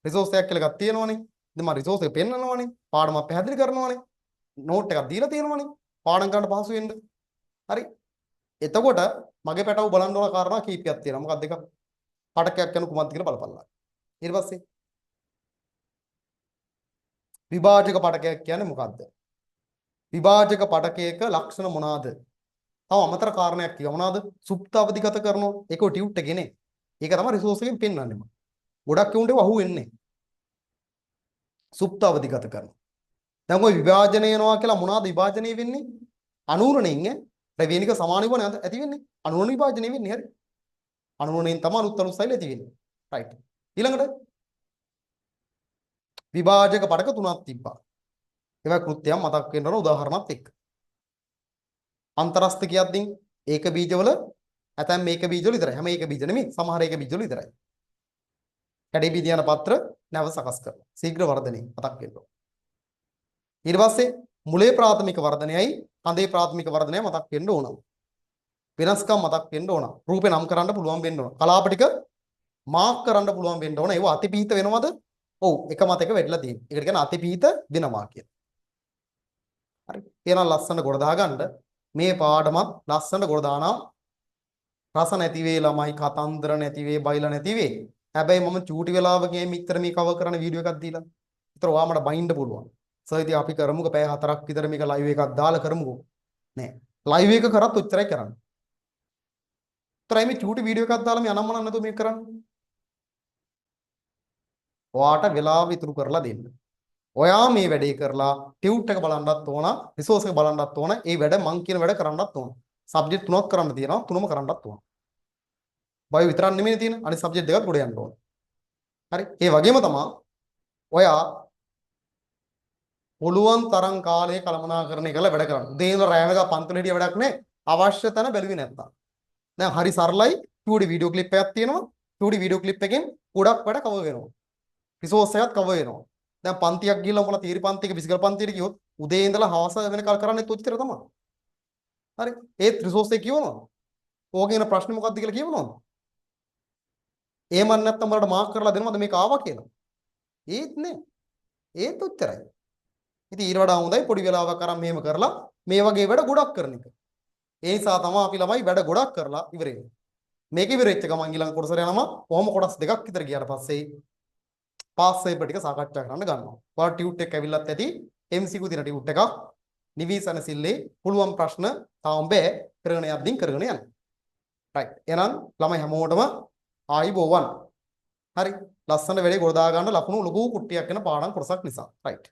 රිසෝස් එකක් කියලා එකක් තියෙනවනේ. ඉතින් මම රිසෝස් එක පෙන්නනවනේ. පාඩමක් පැහැදිලි කරනවනේ. නෝට් එකක් දීලා තියෙනවනේ. පාඩම් කරන්න පහසු වෙන්න. හරි. එතකොට මගේ පැටව බලන්න ඕන කාරණා කීපයක් තියෙනවා. මොකක්ද එක? පටකයක් යන කුමක්ද කියලා බලපල්ලා. ඊට පස්සේ විභාජක පටකයක් කියන්නේ මොකක්ද? විභාජක පටකයක ලක්ෂණ මොනවාද? තව අමතර කාරණයක් කියව මොනවාද? සුප්ත අවධිගත කරනවා. ඒක ටියුට් එකේනේ. ඒක තමයි රිසෝස් එකෙන් පෙන්වන්නේ මම. ගොඩක් උන්ට වහු වෙන්නේ. සුප්ත අවධිගත කරනවා. දැන් ඔය විභාජනය වෙනවා කියලා මොනවාද විභාජනය වෙන්නේ? අනුරණයෙන් ශ්‍රේණික සමාන වුණ ඇති වෙන්නේ. අනුරණ විභාජනය වෙන්නේ හරි. අනුරණයෙන් තමයි අලුත් අලුත් ස්ටයිල් ඇති වෙන්නේ. රයිට්. ඊළඟට විභාජක පටක තුනක් තිබ්බා. ඒවා කෘත්‍යයන් මතක් වෙන්න ඕන උදාහරණත් එක්ක. අන්තරස්ථ කියද්දී ඒක බීජවල ඇතැම් මේක බීජවල විතරයි. හැම ඒක බීජ නෙමෙයි. සමහර ඒක බීජවල විතරයි. කැඩී බීජ යන පත්‍ර නැව සකස් කරනවා. ශීඝ්‍ර වර්ධනය මතක් වෙන්න ඕන. ඊට පස්සේ මුලේ ප්‍රාථමික වර්ධනයයි කඳේ ප්‍රාථමික වර්ධනයයි මතක් වෙන්න ඕන. වෙනස්කම් මතක් වෙන්න ඕන. රූපේ නම් කරන්න පුළුවන් වෙන්න ඕන. කලාප ටික මාක් කරන්න පුළුවන් වෙන්න ඕන. ඒව අතිපීත වෙනවද? ඔව් එක මතක වෙట్లా තියෙනවා. ඒකට කියන්නේ අතිපීත වෙනවා කියලා. හරි. එහෙනම් ලස්සන ගොඩ දාගන්න මේ පාඩමත් ලස්සන ගොඩ දානවා. රස නැති වේ ළමයි කතන්දර නැති වේ බයිලා නැති වේ. හැබැයි මම චූටි වෙලාවකේ මිත්‍ර මේ කවර් කරන වීඩියෝ එකක් දීලා. ඒතර ඔයා මට බයින්ඩ පුළුවන්. සර් ඉතින් අපි කරමුකෝ පැය 4ක් විතර මේක ලයිව් එකක් දාලා කරමුකෝ. නෑ. ලයිව් එක කරත් ඔච්චරයි කරන්නේ. ඒතරයි මේ චූටි වීඩියෝ එකක් දාලා මේ අනම්මනම් නැතුව මේක කරන්නේ. ඔයාට වෙලාව ඉතුරු කරලා දෙන්න. ඔයා මේ වැඩේ කරලා ටියුට් එක බලන්නත් ඕන, රිසෝස් එක බලන්නත් ඕන, ඒ වැඩ මං කියන වැඩ කරන්නත් ඕන. සබ්ජෙක්ට් තුනක් කරන්න තියෙනවා, තුනම කරන්නත් ඕන. බයෝ විතරක් නෙමෙයි තියෙන, අනිත් සබ්ජෙක්ට් දෙකත් ගොඩ යන්න ඕන. හරි. ඒ වගේම තමයි ඔයා පුළුවන් තරම් කාලය කළමනාකරණය කරලා වැඩ කරන්න. උදේ ඉඳලා රැ වෙනකම් පන්තිල හිටිය වැඩක් නැහැ. අවශ්‍ය තැන බැලුවේ නැත්තම්. දැන් හරි සරලයි 2D වීඩියෝ ක්ලිප් එකක් තියෙනවා. 2D වීඩියෝ ක්ලිප් එකෙන් ගොඩක් වැඩ කවර් වෙනවා. රිසෝස් එකත් කවර් වෙනවා. දැන් පන්තියක් ගිහලා උඹලා තීරි පන්තියක ෆිසිකල් පන්තියට ගියොත් උදේ ඉඳලා හවස වෙනකල් කරන්නේත් ඔච්චර තමයි. හරි. ඒත් රිසෝස් එක කියවනවා. ඕකේ එන ප්‍රශ්නේ මොකක්ද කියලා කියවනවද? එහෙම නැත්නම් උඹලට මාක් කරලා දෙනවද මේක ආවා කියලා? ඒත් නෑ. ඒත් ඔච්චරයි. ඉතින් ඊට වඩා හොඳයි පොඩි වෙලාවක් අරන් මෙහෙම කරලා මේ වගේ වැඩ ගොඩක් කරන එක. ඒ නිසා තමයි අපි ළමයි වැඩ ගොඩක් කරලා ඉවර වෙන්නේ. මේක ඉවරෙච්ච ගමන් ඊළඟ කොටසට යනවා. කොහොම කොටස් දෙකක් විතර ගියාට පස්සේ පාස් පේපර් ටික සාකච්ඡා කරන්න ගන්නවා. ඔයාලා ටියුට් එක ඇවිල්ලත් ඇති MCQ දින ටියුට් එකක්. නිවිසන සිල්ලේ පුළුවන් ප්‍රශ්න තාම බෑ කරගෙන යද්දී කරගෙන යන්න. රයිට්. එහෙනම් ළමයි හැමෝටම ආයිබෝවන්. හරි. ලස්සන වැඩේ ගොඩ දා ගන්න ලකුණු ලොකු කුට්ටියක් වෙන පාඩම් කොටසක් නිසා. රයිට්.